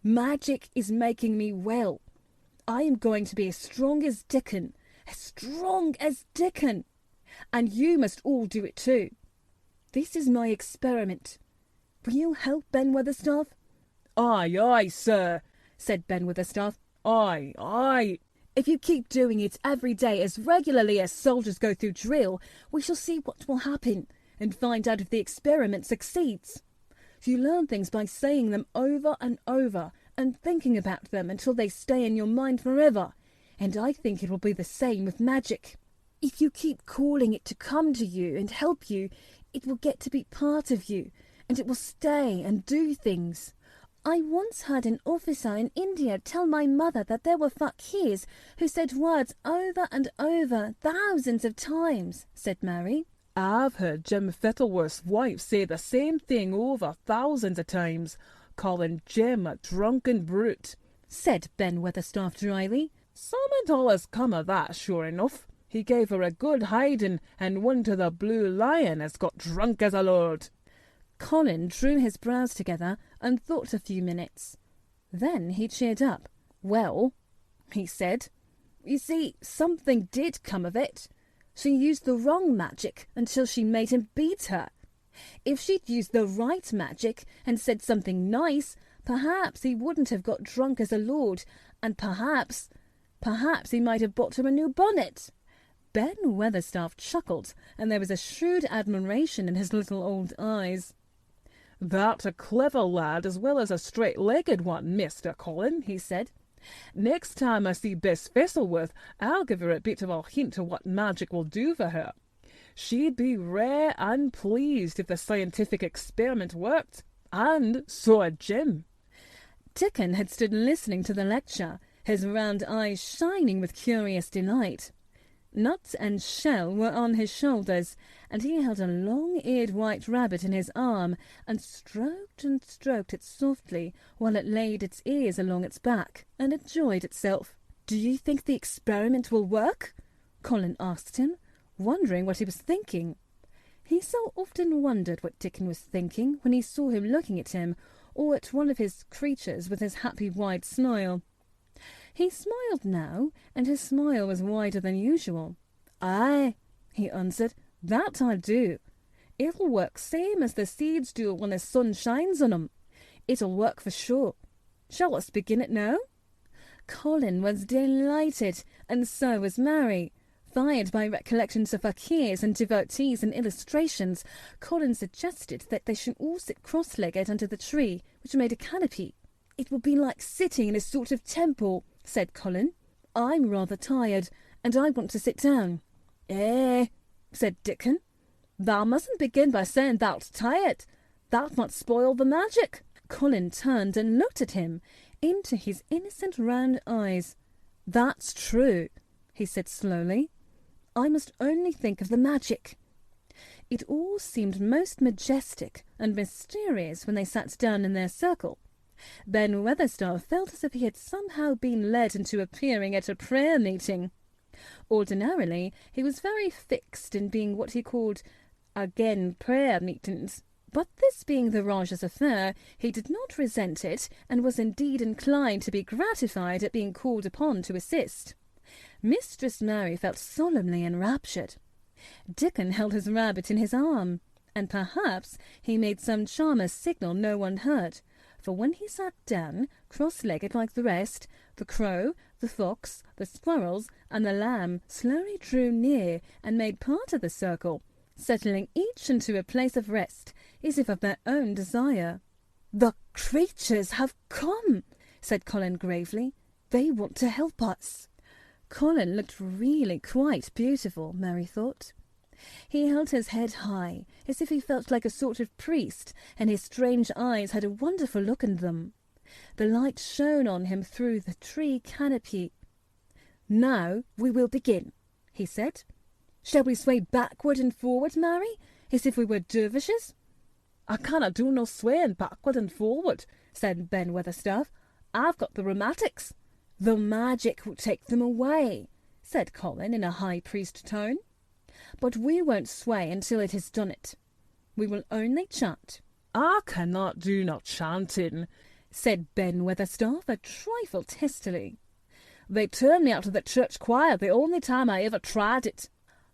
Magic is making me well. I am going to be as strong as Dickon. As strong as Dickon. And you must all do it too. This is my experiment. Will you help, Ben Weatherstaff?" "Aye, aye, sir," said Ben Weatherstaff. "Aye, aye." "If you keep doing it every day as regularly as soldiers go through drill, we shall see what will happen and find out if the experiment succeeds. You learn things by saying them over and over and thinking about them until they stay in your mind forever, and I think it will be the same with magic. If you keep calling it to come to you and help you, it will get to be part of you, and it will stay and do things. I once heard an officer in India tell my mother that there were fakirs who said words over and over thousands of times," said Mary. "I've heard Jim Fittleworth's wife say the same thing over thousands of times, calling Jim a drunken brute," said Ben Weatherstaff dryly. "Some and all has come of that, sure enough. He gave her a good hiding, and one to the Blue Lion has got drunk as a lord." Colin drew his brows together and thought a few minutes. Then he cheered up. "Well," he said, "you see, something did come of it. She used the wrong magic until she made him beat her. If she'd used the right magic and said something nice, perhaps he wouldn't have got drunk as a lord, and perhaps he might have bought her a new bonnet." Ben Weatherstaff chuckled, and there was a shrewd admiration in his little old eyes. "That's a clever lad as well as a straight-legged one, Mr. Colin," he said. "Next time I see Bess Fittleworth, I'll give her a bit of a hint of what magic will do for her. She'd be rare and pleased if the scientific experiment worked, and so had Jim." Dickon had stood listening to the lecture, his round eyes shining with curious delight. Nut and Shell were on his shoulders, and he held a long-eared white rabbit in his arm and stroked it softly while it laid its ears along its back and enjoyed itself. "Do you think the experiment will work?" Colin asked him, wondering what he was thinking. He so often wondered what Dickon was thinking when he saw him looking at him or at one of his creatures with his happy wide smile. He smiled now, and his smile was wider than usual. "Aye," he answered, "that I'll do. It'll work same as the seeds do when the sun shines on 'em. It'll work for sure. Shall us begin it now?" Colin was delighted, and so was Mary. Fired by recollections of fakirs and devotees and illustrations, Colin suggested that they should all sit cross-legged under the tree, which made a canopy. "It will be like sitting in a sort of temple," said Colin. "I'm rather tired, and I want to sit down." Said Dickon. "Thou mustn't begin by saying thou'rt tired. That might spoil the magic." Colin turned and looked at him, into his innocent round eyes. "That's true," he said slowly. "I must only think of the magic. It all seemed most majestic and mysterious when they sat down in their circle. Ben Weatherstaff felt as if he had somehow been led into appearing at a prayer meeting. Ordinarily, he was very fixed in being what he called again prayer meetings, but this being the Rajah's affair, he did not resent it and was indeed inclined to be gratified at being called upon to assist. Mistress Mary felt solemnly enraptured. Dickon held his rabbit in his arm, and perhaps he made some charmless signal no one heard, for when he sat down, cross-legged like the rest, the crow, the fox, the squirrels, and the lamb slowly drew near and made part of the circle, settling each into a place of rest, as if of their own desire. "The creatures have come," said Colin gravely. "They want to help us." Colin looked really quite beautiful, Mary thought. He held his head high, as if he felt like a sort of priest, and his strange eyes had a wonderful look in them. The light shone on him through the tree canopy. "Now we will begin," he said. "Shall we sway backward and forward, Mary, as if we were dervishes?" "I cannot do no swaying backward and forward," said Ben Weatherstaff. "I've got the rheumatics." "The magic will take them away," said Colin in a high priest tone. "But we won't sway until it has done it. We will only chant." "I cannot do no chanting," said Ben Weatherstaff a trifle testily. "They turned me out of the church choir the only time I ever tried it."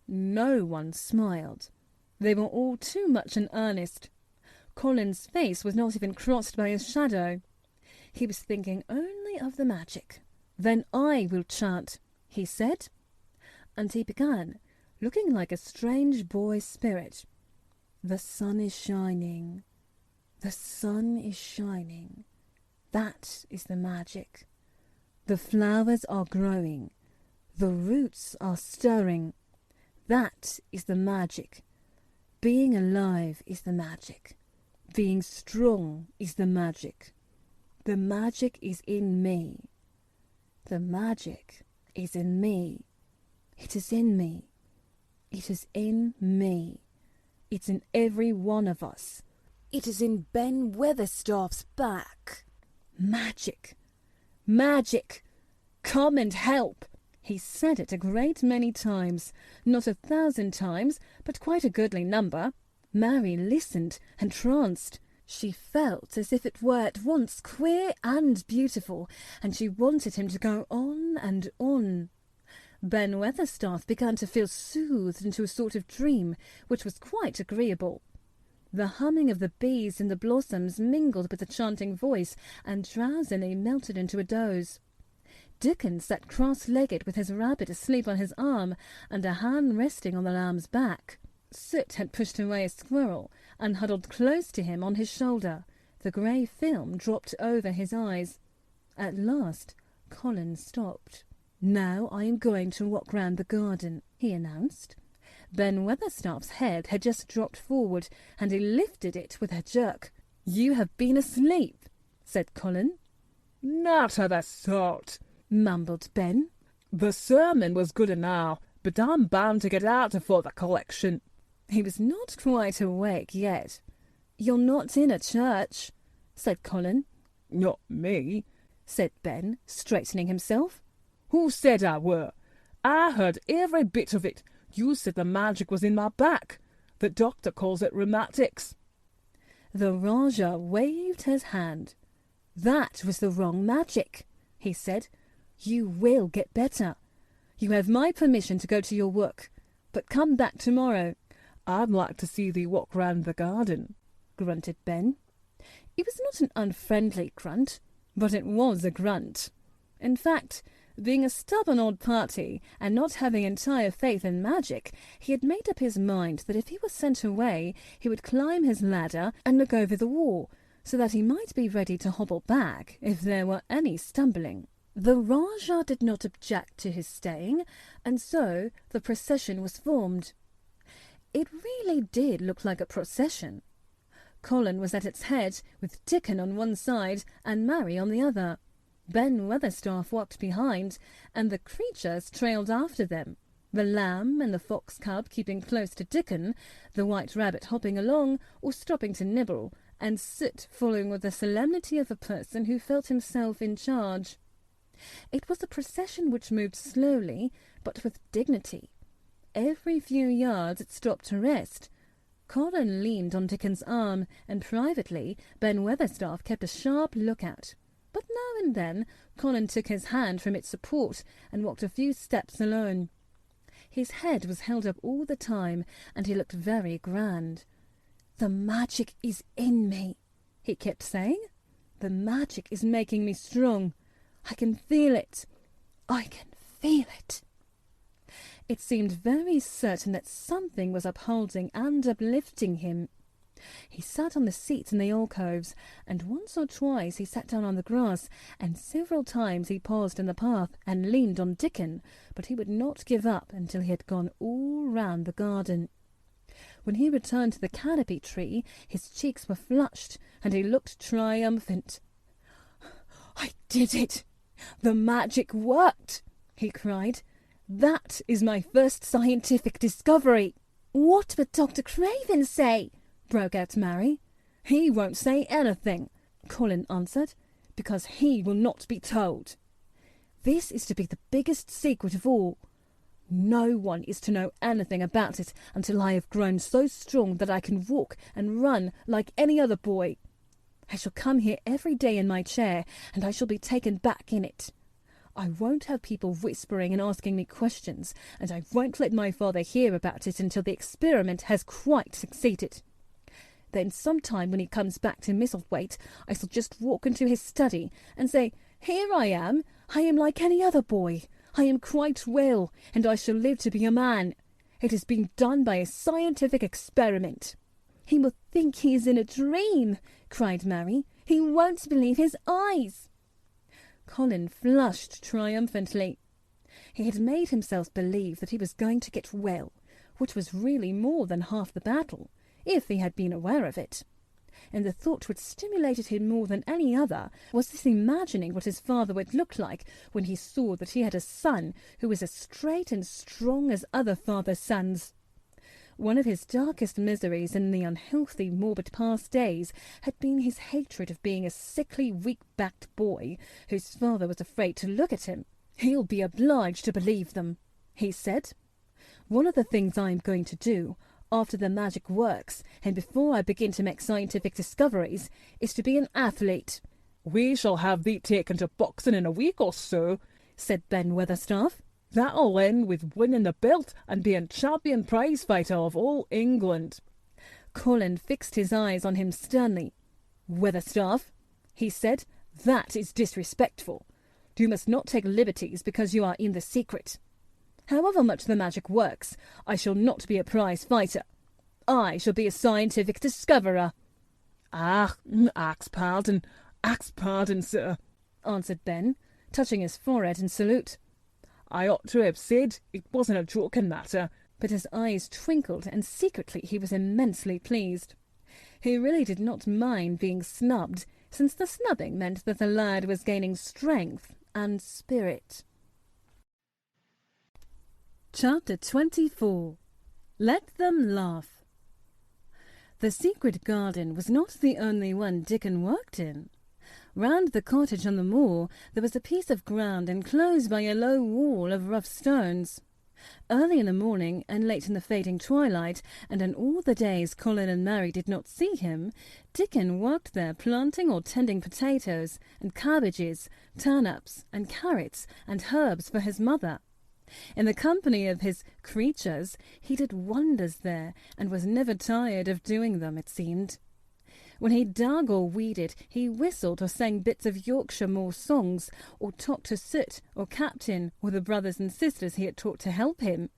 No one smiled. They were all too much in earnest. Colin's face was not even crossed by his shadow. He was thinking only of the magic. "Then I will chant," he said. And he began, looking like a strange boy spirit. "The sun is shining. The sun is shining. That is the magic. The flowers are growing. The roots are stirring. That is the magic. Being alive is the magic. Being strong is the magic. The magic is in me. The magic is in me. It is in me. It is in me. It's in every one of us. It is in Ben Weatherstaff's back. Magic! Magic! Come and help!" He said it a great many times, not 1,000 times, but quite a goodly number. Mary listened, entranced. She felt as if it were at once queer and beautiful, and she wanted him to go on and on. Ben Weatherstaff began to feel soothed into a sort of dream, which was quite agreeable. The humming of the bees in the blossoms mingled with the chanting voice, and drowsily melted into a doze. Dickon sat cross-legged with his rabbit asleep on his arm, and a hand resting on the lamb's back. Soot had pushed away a squirrel, and huddled close to him on his shoulder. The grey film dropped over his eyes. At last, Colin stopped. "Now I am going to walk round the garden," he announced. Ben Weatherstaff's head had just dropped forward, and he lifted it with a jerk. "You have been asleep," said Colin. "Not of the sort," mumbled Ben. "The sermon was good enough, but I'm bound to get out afore the collection." He was not quite awake yet. "You're not in a church," said Colin. "Not me," said Ben, straightening himself. "Who said I were? I heard every bit of it. You said the magic was in my back. The doctor calls it rheumatics." The Rajah waved his hand. "That was the wrong magic," he said. "You will get better. You have my permission to go to your work, but come back tomorrow." "I'd like to see thee walk round the garden," grunted Ben. It was not an unfriendly grunt, but it was a grunt. In fact, being a stubborn old party and not having entire faith in magic, he had made up his mind that if he was sent away, he would climb his ladder and look over the wall, so that he might be ready to hobble back if there were any stumbling. The Rajah did not object to his staying, and so the procession was formed. It really did look like a procession. Colin was at its head, with Dickon on one side and Mary on the other. Ben Weatherstaff walked behind, and the creatures trailed after them. the lamb and the fox cub keeping close to Dickon, the white rabbit hopping along or stopping to nibble, and Soot following with the solemnity of a person who felt himself in charge. It was a procession which moved slowly, but with dignity. Every few yards it stopped to rest. Colin leaned on Dickon's arm, and privately Ben Weatherstaff kept a sharp lookout. But now and then Colin took his hand from its support and walked a few steps alone. His head was held up all the time, and he looked very grand. "The magic is in me," he kept saying. "The magic is making me strong. I can feel it. I can feel it." It seemed very certain that something was upholding and uplifting him. He sat on the seats in the alcoves, and once or twice he sat down on the grass, and several times he paused in the path and leaned on Dickon, but he would not give up until he had gone all round the garden. When he returned to the canopy tree, his cheeks were flushed, and he looked triumphant. "I did it! The magic worked!" he cried. "That is my first scientific discovery." "What would Dr. Craven say?" broke out Mary. "He won't say anything," Colin answered, "because he will not be told. This is to be the biggest secret of all. No one is to know anything about it until I have grown so strong that I can walk and run like any other boy. I shall come here every day in my chair, and I shall be taken back in it. I won't have people whispering and asking me questions, and I won't let my father hear about it until the experiment has quite succeeded. Then sometime when he comes back to Misselthwaite, I shall just walk into his study and say, 'Here I am like any other boy. I am quite well, and I shall live to be a man. It has been done by a scientific experiment.'" "He will think he is in a dream," cried Mary. "He won't believe his eyes." Colin flushed triumphantly. He had made himself believe that he was going to get well, which was really more than half the battle, if he had been aware of it. And the thought which stimulated him more than any other was this imagining what his father would look like when he saw that he had a son who was as straight and strong as other fathers' sons. One of his darkest miseries in the unhealthy, morbid past days had been his hatred of being a sickly, weak-backed boy whose father was afraid to look at him. "He'll be obliged to believe them," he said. "One of the things I am going to do, after the magic works, and before I begin to make scientific discoveries, is to be an athlete." "We shall have thee taken to boxing in a week or so," said Ben Weatherstaff. "That'll end with winning the belt and being champion prize fighter of all England." Colin fixed his eyes on him sternly. "Weatherstaff," he said, "that is disrespectful. You must not take liberties because you are in the secret. However much the magic works, I shall not be a prize fighter. I shall be a scientific discoverer." "Ah, ax pardon, sir," answered Ben, touching his forehead in salute. "I ought to have said it wasn't a joking matter." But his eyes twinkled, and secretly he was immensely pleased. He really did not mind being snubbed, since the snubbing meant that the lad was gaining strength and spirit. Chapter 24. Let Them Laugh. The secret garden was not the only one Dickon worked in. Round the cottage on the moor there was a piece of ground enclosed by a low wall of rough stones. Early in the morning and late in the fading twilight, and on all the days Colin and Mary did not see him, Dickon worked there planting or tending potatoes and cabbages, turnips and carrots and herbs for his mother. In the company of his creatures he did wonders there, and was never tired of doing them, it seemed. When he dug or weeded, he whistled or sang bits of Yorkshire moor songs, or talked to Soot or Captain or the brothers and sisters he had taught to help him.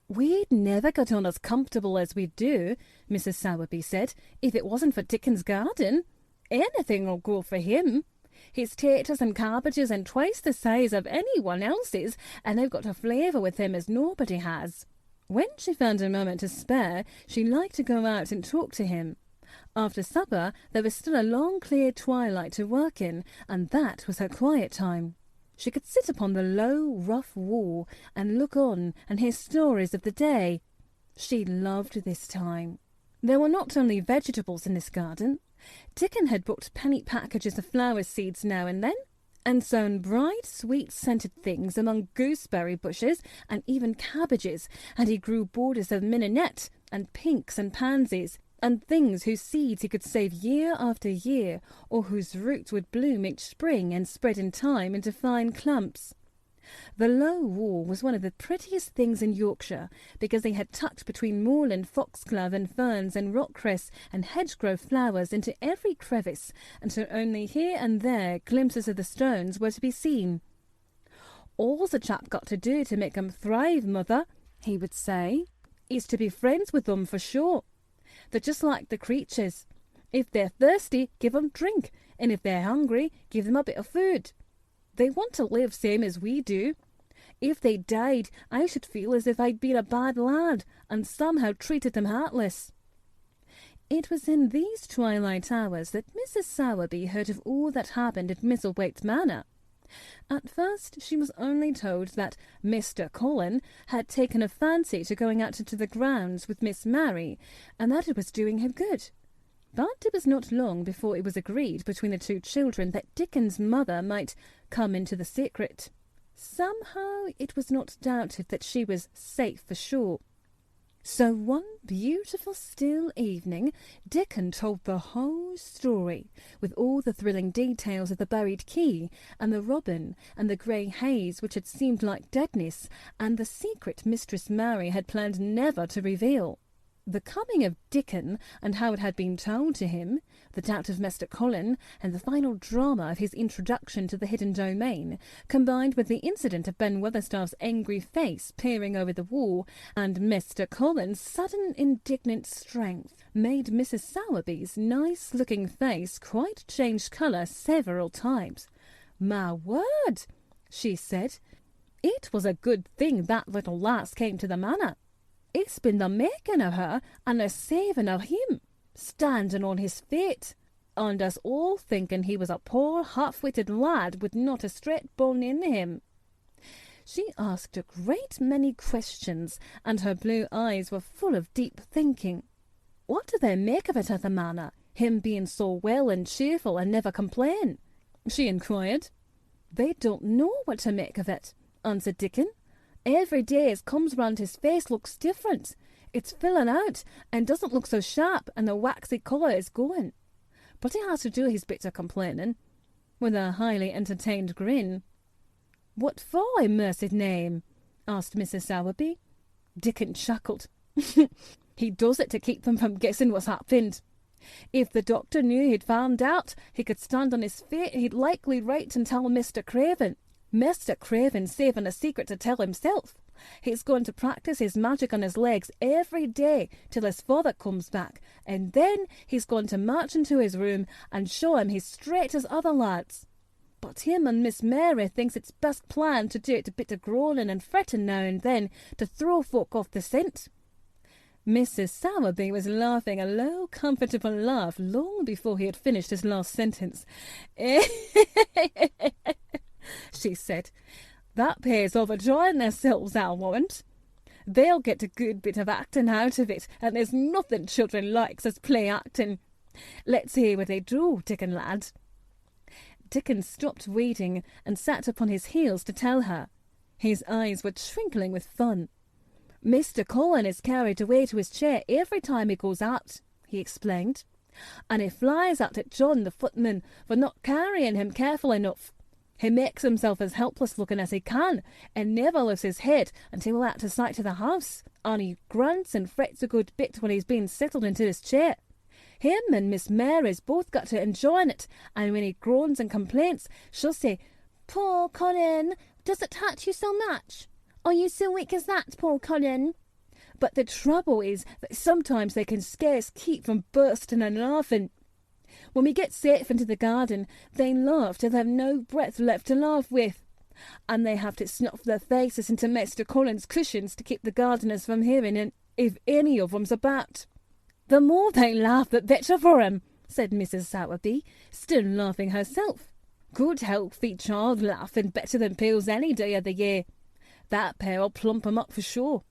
"We'd never got on as comfortable as we do," Mrs. Sowerby said, "if it wasn't for Dickon's garden. Anything'll grow for him. His taters and cabbages are twice the size of anyone else's, and they've got a flavour with him as nobody has." When she found a moment to spare, she liked to go out and talk to him. After supper there was still a long clear twilight to work in, and that was her quiet time. She could sit upon the low, rough wall and look on and hear stories of the day. She loved this time. There were not only vegetables in this garden. Dickon had bought penny packages of flower seeds now and then, and sown bright, sweet-scented things among gooseberry bushes and even cabbages, and he grew borders of mignonette and pinks and pansies, and things whose seeds he could save year after year, or whose roots would bloom each spring and spread in time into fine clumps. The low wall was one of the prettiest things in Yorkshire, because they had tucked between moorland foxglove and ferns and rockcress and hedgerow flowers into every crevice, until only here and there glimpses of the stones were to be seen. "All's a chap got to do to make 'em thrive, mother," he would say, "is to be friends with them for sure. They're just like the creatures. If they're thirsty, give 'em drink, and if they're hungry, give them a bit of food. They want to live same as we do. If they died, I should feel as if I'd been a bad lad and somehow treated them heartless." It was in these twilight hours that Mrs. Sowerby heard of all that happened at Misselthwaite Manor. At first she was only told that Mr. Colin had taken a fancy to going out into the grounds with Miss Mary, and that it was doing him good. But it was not long before it was agreed between the two children that Dickon's mother might come into the secret. Somehow it was not doubted that she was safe for sure. So one beautiful still evening, Dickon told the whole story, with all the thrilling details of the buried key, and the robin, and the grey haze which had seemed like deadness, and the secret Mistress Mary had planned never to reveal. The coming of Dickon, and how it had been told to him, the doubt of Mr. Colin, and the final drama of his introduction to the hidden domain, combined with the incident of Ben Weatherstaff's angry face peering over the wall, and Mr. Colin's sudden indignant strength, made Mrs. Sowerby's nice-looking face quite change colour several times. "My word," she said, "it was a good thing that little lass came to the manor. It's been the making of her and the saving of him, standing on his feet, and us all thinking he was a poor half-witted lad with not a straight bone in him." She asked a great many questions, and her blue eyes were full of deep thinking. "What do they make of it at the manor, him being so well and cheerful and never complain?" she inquired. "They don't know what to make of it," answered Dickon. "Every day as comes round his face looks different. It's filling out and doesn't look so sharp, and the waxy colour is going. But he has to do his bit of complaining," with a highly entertained grin. "What for, in mercy's name?" asked Mrs. Sowerby. Dickon chuckled. "He does it to keep them from guessing what's happened. If the doctor knew he'd found out he could stand on his feet, he'd likely write and tell Mr. Craven. Mr. Craven's saving a secret to tell himself. He's going to practice his magic on his legs every day till his father comes back, and then he's going to march into his room and show him he's straight as other lads. But him and Miss Mary thinks it's best plan to do it a bit of groaning and fretting now and then to throw folk off the scent." Mrs. Sowerby was laughing a low, comfortable laugh long before he had finished his last sentence. She said, "That pays overjoying themselves, I'll warrant. They'll get a good bit of acting out of it, and there's nothing children likes as play acting. Let's hear what they do, Dickon lad." Dickon stopped weeding and sat upon his heels to tell her. His eyes were twinkling with fun. "Mr. Colin is carried away to his chair every time he goes out," he explained, "and he flies out at John the footman for not carrying him careful enough. He makes himself as helpless-looking as he can, and never lifts his head until out of sight of the house, and he grunts and frets a good bit when he's been settled into his chair. Him and Miss Mary's both got to enjoying it, and when he groans and complains, she'll say, 'Poor Colin, does it hurt you so much? Are you so weak as that, poor Colin?' But the trouble is that sometimes they can scarce keep from bursting and laughing. When we get safe into the garden, they laugh till they've no breath left to laugh with, and they have to snuff their faces into Mr. Colin's cushions to keep the gardeners from hearing it if any of 'em's about." "The more they laugh, the better for 'em," said Mrs. Sowerby, still laughing herself. Good healthy child laughing better than pills any day of the year. That pair'll plump 'em up for sure.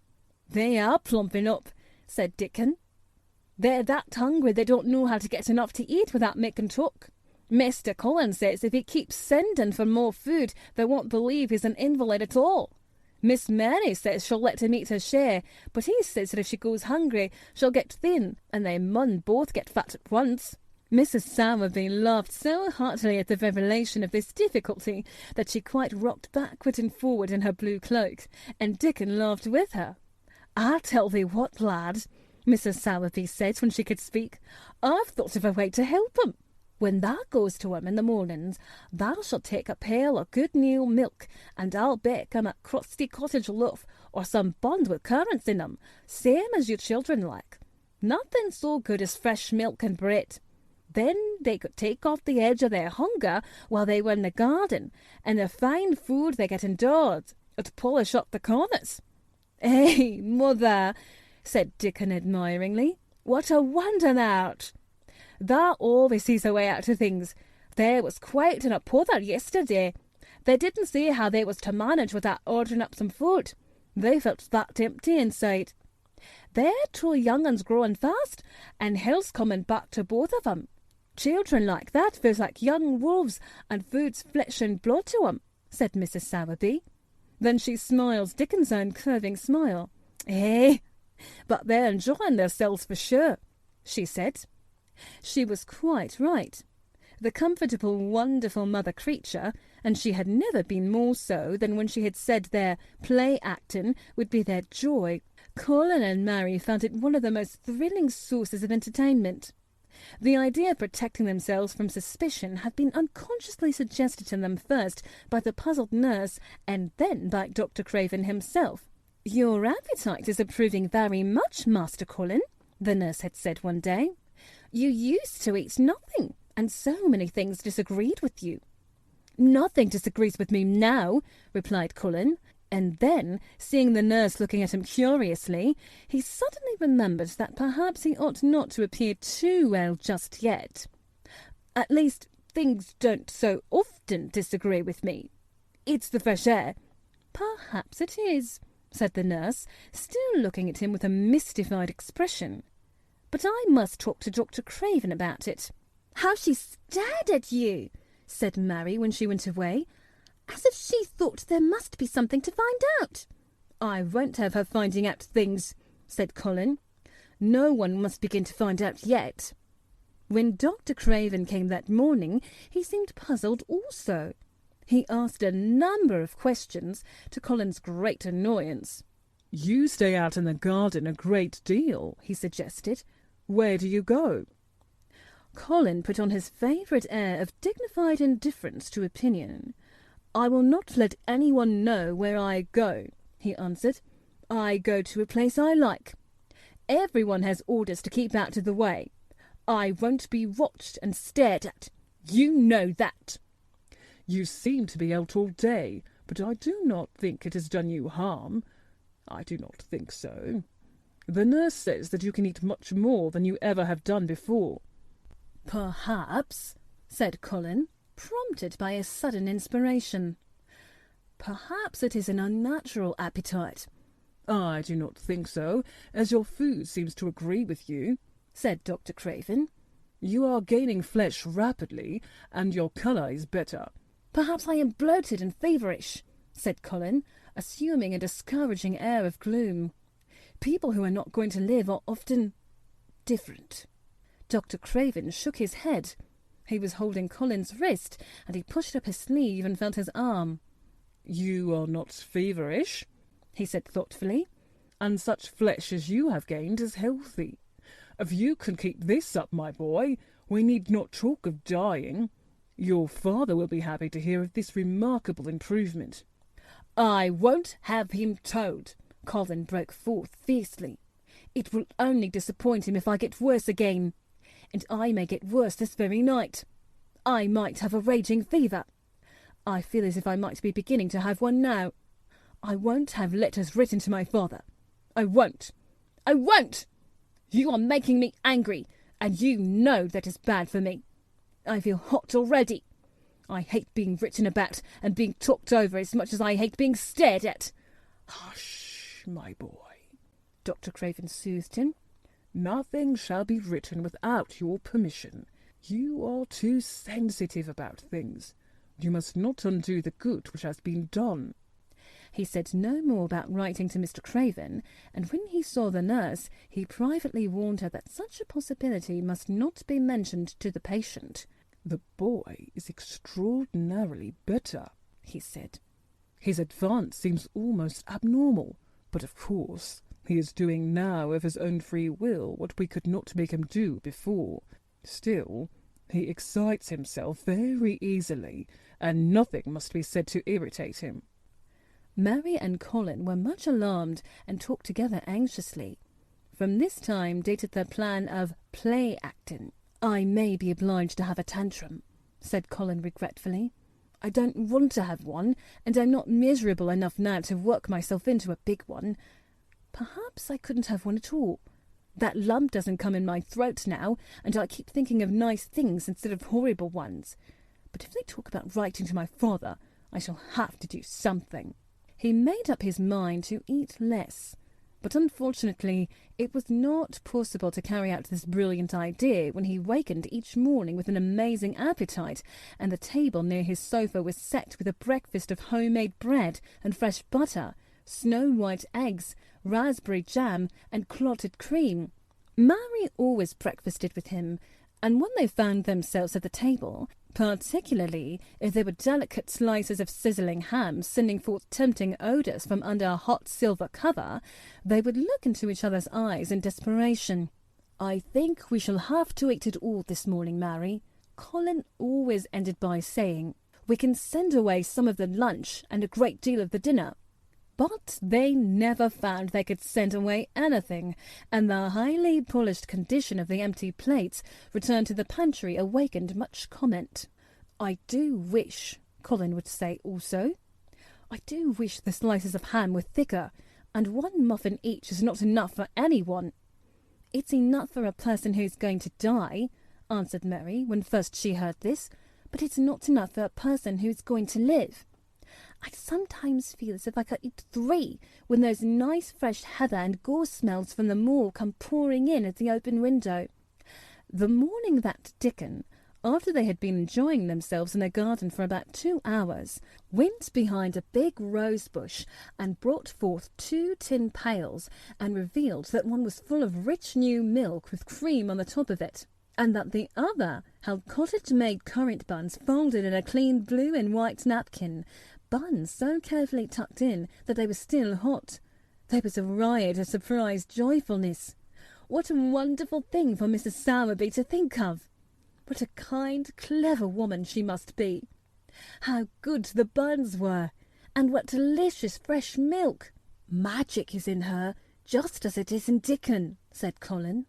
They are plumping up, said Dickon. They're that hungry they don't know how to get enough to eat without making talk. Mr. Cullen says if he keeps sending for more food, they won't believe he's an invalid at all. Miss Mary says she'll let him eat her share, but he says that if she goes hungry, she'll get thin, and they mun both get fat at once. Mrs. Sowerby laughed so heartily at the revelation of this difficulty that she quite rocked backward and forward in her blue cloak, and Dickon laughed with her. "I'll tell thee what, lad," Mrs. Sowerby said when she could speak. "I've thought of a way to help 'em. When thou goes to 'em in the mornings, thou shalt take a pail of good new milk, and I'll bake 'em a crusty cottage loaf, or some buns with currants in 'em, same as your children like. Nothing so good as fresh milk and bread. Then they could take off the edge of their hunger while they were in the garden, and the fine food they get indoors 'ud polish up the corners." "Eh, mother," said Dickon admiringly, "what a wonder thou'rt! Thou always sees a way out of things. There was quite in a pother yesterday. They didn't see how they was to manage without ordering up some food. They felt that empty inside. They're two young uns growing fast, and health's coming back to both of 'em. Children like that feels like young wolves, and food's flesh and blood to 'em," said Mrs. Sowerby. Then she smiled Dickon's own curving smile. "Eh, but they're enjoying themselves for sure," she said. She was quite right. The comfortable, wonderful mother creature, and she had never been more so than when she had said their play-acting would be their joy. Colin and Mary found it one of the most thrilling sources of entertainment. The idea of protecting themselves from suspicion had been unconsciously suggested to them first by the puzzled nurse and then by Dr. Craven himself. "Your appetite is improving very much, Master Colin," the nurse had said one day. "You used to eat nothing, and so many things disagreed with you." "Nothing disagrees with me now," replied Colin. And then, seeing the nurse looking at him curiously, he suddenly remembered that perhaps he ought not to appear too well just yet. "At least, things don't so often disagree with me. It's the fresh air." "Perhaps it is," said the nurse, still looking at him with a mystified expression. "But I must talk to Dr. Craven about it." "How she stared at you!" said Mary when she went away, "as if she thought there must be something to find out." "I won't have her finding out things," said Colin. "No one must begin to find out yet." When Dr. Craven came that morning, he seemed puzzled also. He asked a number of questions, to Colin's great annoyance. "You stay out in the garden a great deal," he suggested. "Where do you go?" Colin put on his favourite air of dignified indifference to opinion. "I will not let anyone know where I go," he answered. "I go to a place I like. Everyone has orders to keep out of the way. I won't be watched and stared at. You know that." "You seem to be out all day, but I do not think it has done you harm." "I do not think so. The nurse says that you can eat much more than you ever have done before." "Perhaps," said Colin, prompted by a sudden inspiration. "Perhaps it is an unnatural appetite." "I do not think so, as your food seems to agree with you," said Dr. Craven. "You are gaining flesh rapidly, and your colour is better." "Perhaps I am bloated and feverish," said Colin, assuming a discouraging air of gloom. "People who are not going to live are often different." Dr. Craven shook his head. He was holding Colin's wrist, and he pushed up his sleeve and felt his arm. "You are not feverish," he said thoughtfully, "and such flesh as you have gained is healthy. If you can keep this up, my boy, we need not talk of dying. Your father will be happy to hear of this remarkable improvement." "I won't have him told," Colin broke forth fiercely. "It will only disappoint him if I get worse again. And I may get worse this very night. I might have a raging fever. I feel as if I might be beginning to have one now. I won't have letters written to my father. I won't. I won't! You are making me angry, and you know that is bad for me. I feel hot already. I hate being written about and being talked over as much as I hate being stared at." "Hush, my boy," Dr. Craven soothed him. "Nothing shall be written without your permission. You are too sensitive about things. You must not undo the good which has been done." He said no more about writing to Mr. Craven, and when he saw the nurse, he privately warned her that such a possibility must not be mentioned to the patient. "The boy is extraordinarily better," he said. "His advance seems almost abnormal, but of course he is doing now of his own free will what we could not make him do before. Still, he excites himself very easily, and nothing must be said to irritate him." Mary and Colin were much alarmed and talked together anxiously. From this time dated their plan of play acting. "I may be obliged to have a tantrum," said Colin regretfully. "I don't want to have one, and I'm not miserable enough now to work myself into a big one. Perhaps I couldn't have one at all. That lump doesn't come in my throat now, and I keep thinking of nice things instead of horrible ones. But if they talk about writing to my father, I shall have to do something." He made up his mind to eat less, but unfortunately it was not possible to carry out this brilliant idea when he wakened each morning with an amazing appetite, and the table near his sofa was set with a breakfast of homemade bread and fresh butter, snow-white eggs, raspberry jam, and clotted cream. Mary always breakfasted with him, and when they found themselves at the table, particularly if there were delicate slices of sizzling ham sending forth tempting odours from under a hot silver cover, they would look into each other's eyes in desperation. "I think we shall have to eat it all this morning, Mary," Colin always ended by saying. "We can send away some of the lunch and a great deal of the dinner." But they never found they could send away anything, and the highly polished condition of the empty plates returned to the pantry awakened much comment. "I do wish," Colin would say also, "I do wish the slices of ham were thicker, and one muffin each is not enough for anyone." "It's enough for a person who's going to die," answered Mary when first she heard this, "but it's not enough for a person who's going to live. I sometimes feel as if I could eat 3 when those nice fresh heather and gorse smells from the moor come pouring in at the open window." The morning that Dickon, after they had been enjoying themselves in the garden for about 2 hours, went behind a big rose bush and brought forth 2 tin pails and revealed that one was full of rich new milk with cream on the top of it, and that the other held cottage-made currant buns folded in a clean blue and white napkin, buns so carefully tucked in that they were still hot. There was a riot of surprised joyfulness. What a wonderful thing for Mrs. Sowerby to think of! What a kind, clever woman she must be! How good the buns were! And what delicious fresh milk! "Magic is in her, just as it is in Dickon," said Colin.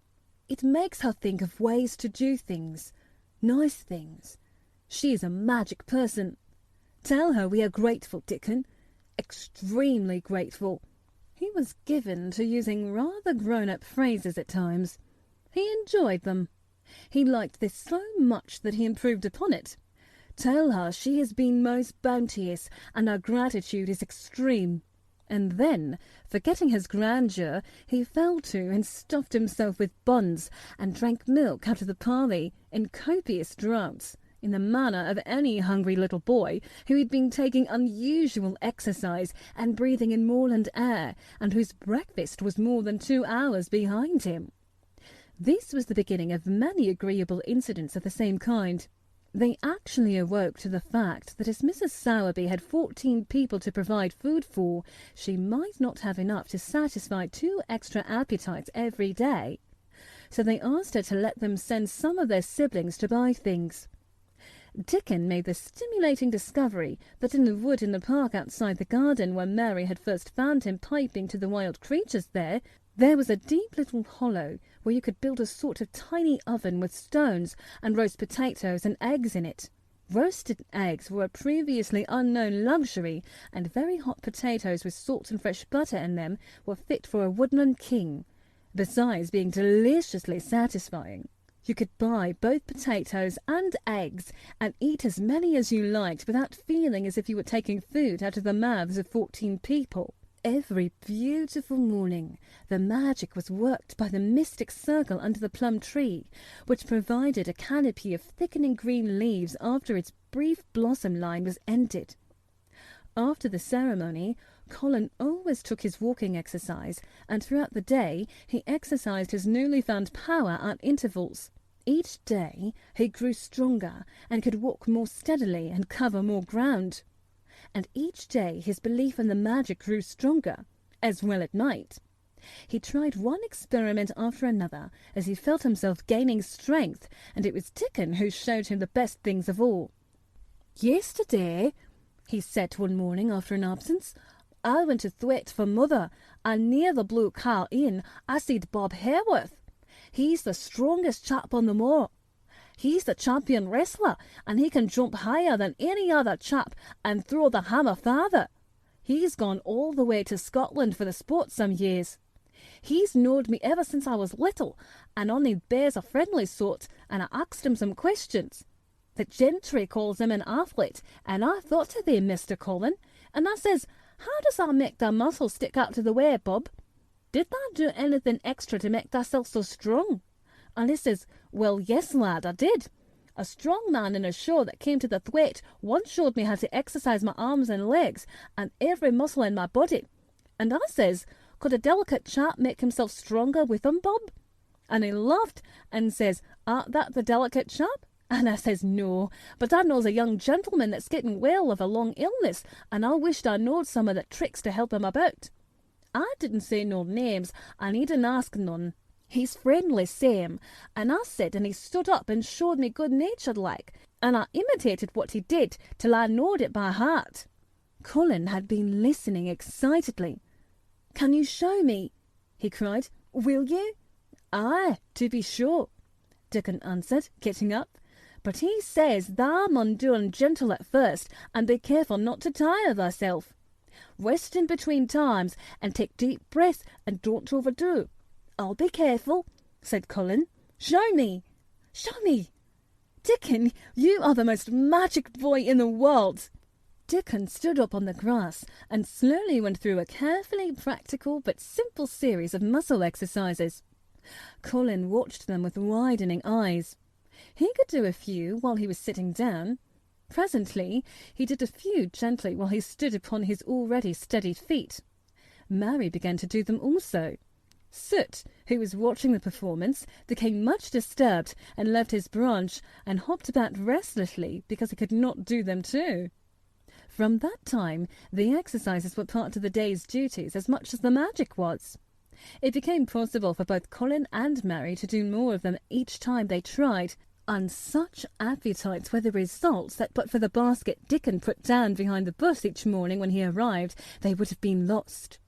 "It makes her think of ways to do things, nice things. She is a magic person. Tell her we are grateful, Dickon, extremely grateful." He was given to using rather grown-up phrases at times. He enjoyed them. He liked this so much that he improved upon it. "Tell her she has been most bounteous, and our gratitude is extreme." And then, forgetting his grandeur, he fell to and stuffed himself with buns and drank milk out of the parley in copious draughts, in the manner of any hungry little boy who had been taking unusual exercise and breathing in moorland air, and whose breakfast was more than 2 hours behind him. This was the beginning of many agreeable incidents of the same kind. They actually awoke to the fact that as Mrs. Sowerby had 14 people to provide food for, she might not have enough to satisfy 2 extra appetites every day. So they asked her to let them send some of their siblings to buy things. Dickon made the stimulating discovery that in the wood in the park outside the garden where Mary had first found him piping to the wild creatures there was a deep little hollow where you could build a sort of tiny oven with stones and roast potatoes and eggs in it. Roasted eggs were a previously unknown luxury, and very hot potatoes with salt and fresh butter in them were fit for a woodland king, besides being deliciously satisfying. You could buy both potatoes and eggs and eat as many as you liked without feeling as if you were taking food out of the mouths of 14 people. Every beautiful morning, the magic was worked by the mystic circle under the plum tree, which provided a canopy of thickening green leaves after its brief blossom line was ended. After the ceremony, Colin always took his walking exercise, and throughout the day he exercised his newly found power at intervals. Each day he grew stronger and could walk more steadily and cover more ground. And each day his belief in the magic grew stronger, as well at night. He tried one experiment after another as he felt himself gaining strength, and it was Dickon who showed him the best things of all. "Yesterday," he said one morning after an absence, "I went to Thwaite for mother, and near the Blue Cow Inn I seed Bob Hareworth. He's the strongest chap on the moor. He's the champion wrestler, and he can jump higher than any other chap and throw the hammer farther. He's gone all the way to Scotland for the sport some years. He's knowed me ever since I was little, and only bears a friendly sort, and I asked him some questions. The gentry calls him an athlete, and I thought of thee, Mr. Colin, and I says, 'How does that make thy muscles stick out to the way, Bob? Did thou do anything extra to make thyself so strong?' And he says, 'Well, yes, lad, I did. A strong man in a show that came to the Thwaite once showed me how to exercise my arms and legs and every muscle in my body.' And I says, 'Could a delicate chap make himself stronger with 'em, Bob?' And he laughed and says, 'Art that the delicate chap?' And I says, 'No, but I knows a young gentleman that's getting well of a long illness, and I wished I knowed some of the tricks to help him about.' I didn't say no names, and he didn't ask none. He's friendly same, and I said, and he stood up and showed me good-natured like, and I imitated what he did till I knowed it by heart." Colin had been listening excitedly. "Can you show me?" he cried. "Will you?" "Aye, to be sure," Dickon answered, getting up. "But he says thou mun do 'em gentle at first, and be careful not to tire thyself. Rest in between times, and take deep breaths, and don't overdo." "I'll be careful," said Colin. "Show me! Show me! Dickon, you are the most magic boy in the world." Dickon stood up on the grass and slowly went through a carefully practical but simple series of muscle exercises. Colin watched them with widening eyes. He could do a few while he was sitting down. Presently he did a few gently while he stood upon his already steady feet. Mary began to do them also. Soot, who was watching the performance, became much disturbed and left his branch and hopped about restlessly because he could not do them too. From that time the exercises were part of the day's duties as much as the magic was. It became possible for both Colin and Mary to do more of them each time they tried, and such appetites were the results that but for the basket Dickon put down behind the bus each morning when he arrived, they would have been lost.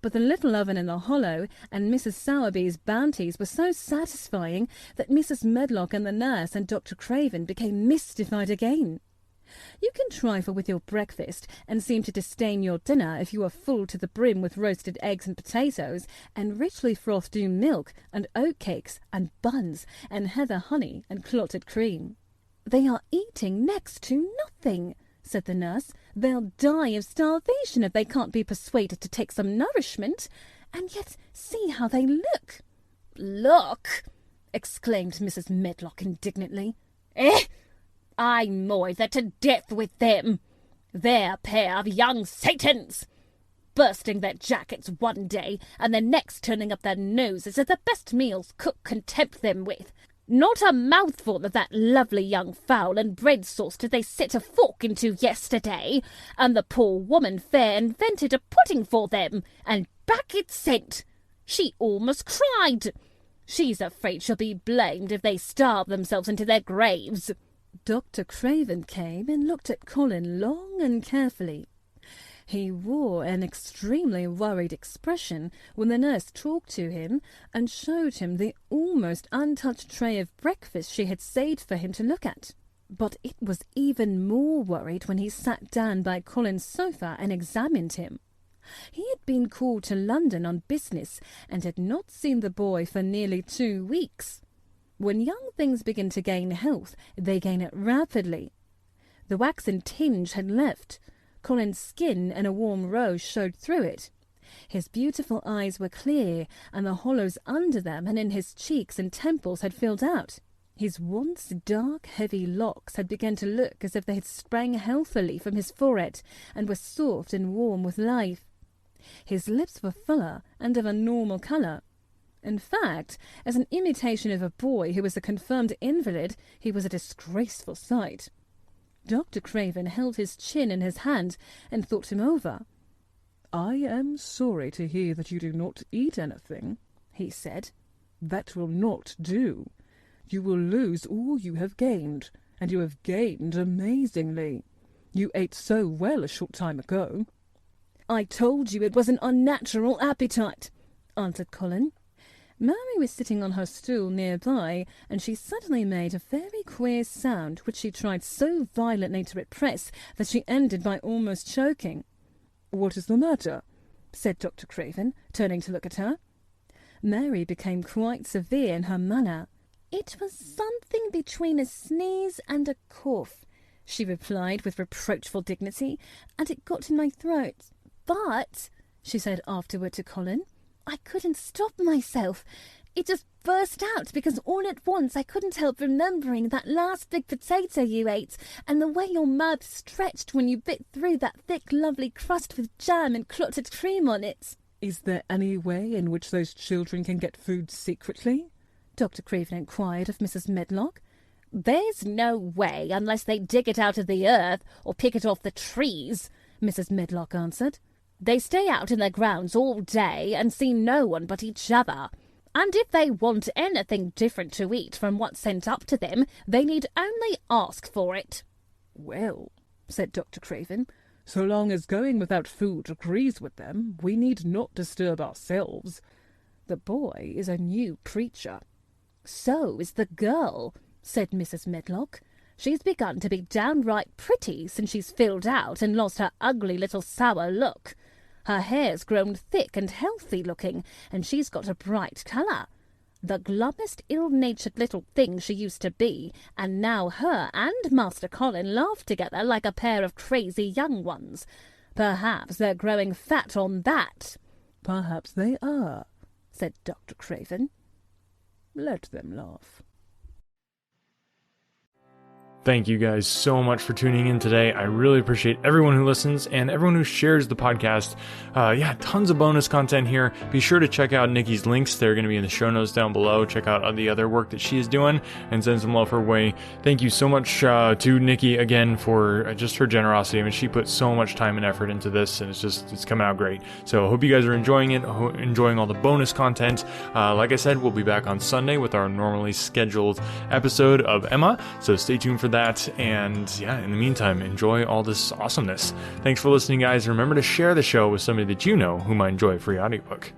But the little oven in the hollow and Mrs. Sowerby's bounties were so satisfying that Mrs. Medlock and the nurse and Dr. Craven became mystified again. You can trifle with your breakfast and seem to disdain your dinner if you are full to the brim with roasted eggs and potatoes and richly frothed new milk and oatcakes and buns and heather honey and clotted cream. "They are eating next to nothing," said the nurse. "They'll die of starvation if they can't be persuaded to take some nourishment. And yet see how they look." "Look!" exclaimed Mrs. Medlock indignantly. "I'm more than to death with them. They're a pair of young Satans, bursting their jackets one day and the next turning up their noses at the best meals cook can tempt them with. Not a mouthful of that lovely young fowl and bread sauce did they set a fork into yesterday, and the poor woman fair invented a pudding for them, and back it sent. She almost cried. She's afraid she'll be blamed if they starve themselves into their graves." Dr. Craven came and looked at Colin long and carefully. He wore an extremely worried expression when the nurse talked to him and showed him the almost untouched tray of breakfast she had saved for him to look at. But it was even more worried when he sat down by Colin's sofa and examined him. He had been called to London on business and had not seen the boy for nearly 2 weeks. When young things begin to gain health, they gain it rapidly. The waxen tinge had left. Colin's skin and a warm rose showed through it. His beautiful eyes were clear, and the hollows under them and in his cheeks and temples had filled out. His once dark, heavy locks had begun to look as if they had sprang healthily from his forehead and were soft and warm with life. His lips were fuller and of a normal colour. In fact, as an imitation of a boy who was a confirmed invalid, he was a disgraceful sight. Dr. Craven held his chin in his hand and thought him over. "I am sorry to hear that you do not eat anything," he said. "That will not do. You will lose all you have gained, and you have gained amazingly. You ate so well a short time ago." "I told you it was an unnatural appetite," answered Colin. Mary was sitting on her stool nearby, and she suddenly made a very queer sound, which she tried so violently to repress that she ended by almost choking. "What is the matter?" said Dr. Craven, turning to look at her. Mary became quite severe in her manner. "It was something between a sneeze and a cough," she replied with reproachful dignity, "and it got in my throat. But," she said afterward to Colin, "I couldn't stop myself. It just burst out because all at once I couldn't help remembering that last big potato you ate and the way your mouth stretched when you bit through that thick, lovely crust with jam and clotted cream on it." "Is there any way in which those children can get food secretly?" Dr. Craven inquired of Mrs. Medlock. "There's no way unless they dig it out of the earth or pick it off the trees," Mrs. Medlock answered. "They stay out in their grounds all day and see no one but each other. And if they want anything different to eat from what's sent up to them, they need only ask for it." "Well," said Dr. Craven, "so long as going without food agrees with them, we need not disturb ourselves. The boy is a new creature." "So is the girl," said Mrs. Medlock. "She's begun to be downright pretty since she's filled out and lost her ugly little sour look. Her hair's grown thick and healthy-looking, and she's got a bright colour. The glummest, ill-natured little thing she used to be, and now her and Master Colin laugh together like a pair of crazy young ones. Perhaps they're growing fat on that." "Perhaps they are," said Dr. Craven. "Let them laugh." Thank you guys so much for tuning in today. I really appreciate everyone who listens and everyone who shares the podcast. Tons of bonus content here. Be sure to check out Nicee's links. They're going to be in the show notes down below. Check out the other work that she is doing and send some love her way. Thank you so much to Nicee again for just her generosity. I mean, she put so much time and effort into this, and it's coming out great. So I hope you guys are enjoying it, enjoying all the bonus content. Like I said, we'll be back on Sunday with our normally scheduled episode of Emma. So stay tuned for that, and in the meantime, enjoy all this awesomeness. Thanks for listening, guys. Remember to share the show with somebody that you know who might enjoy a free audiobook.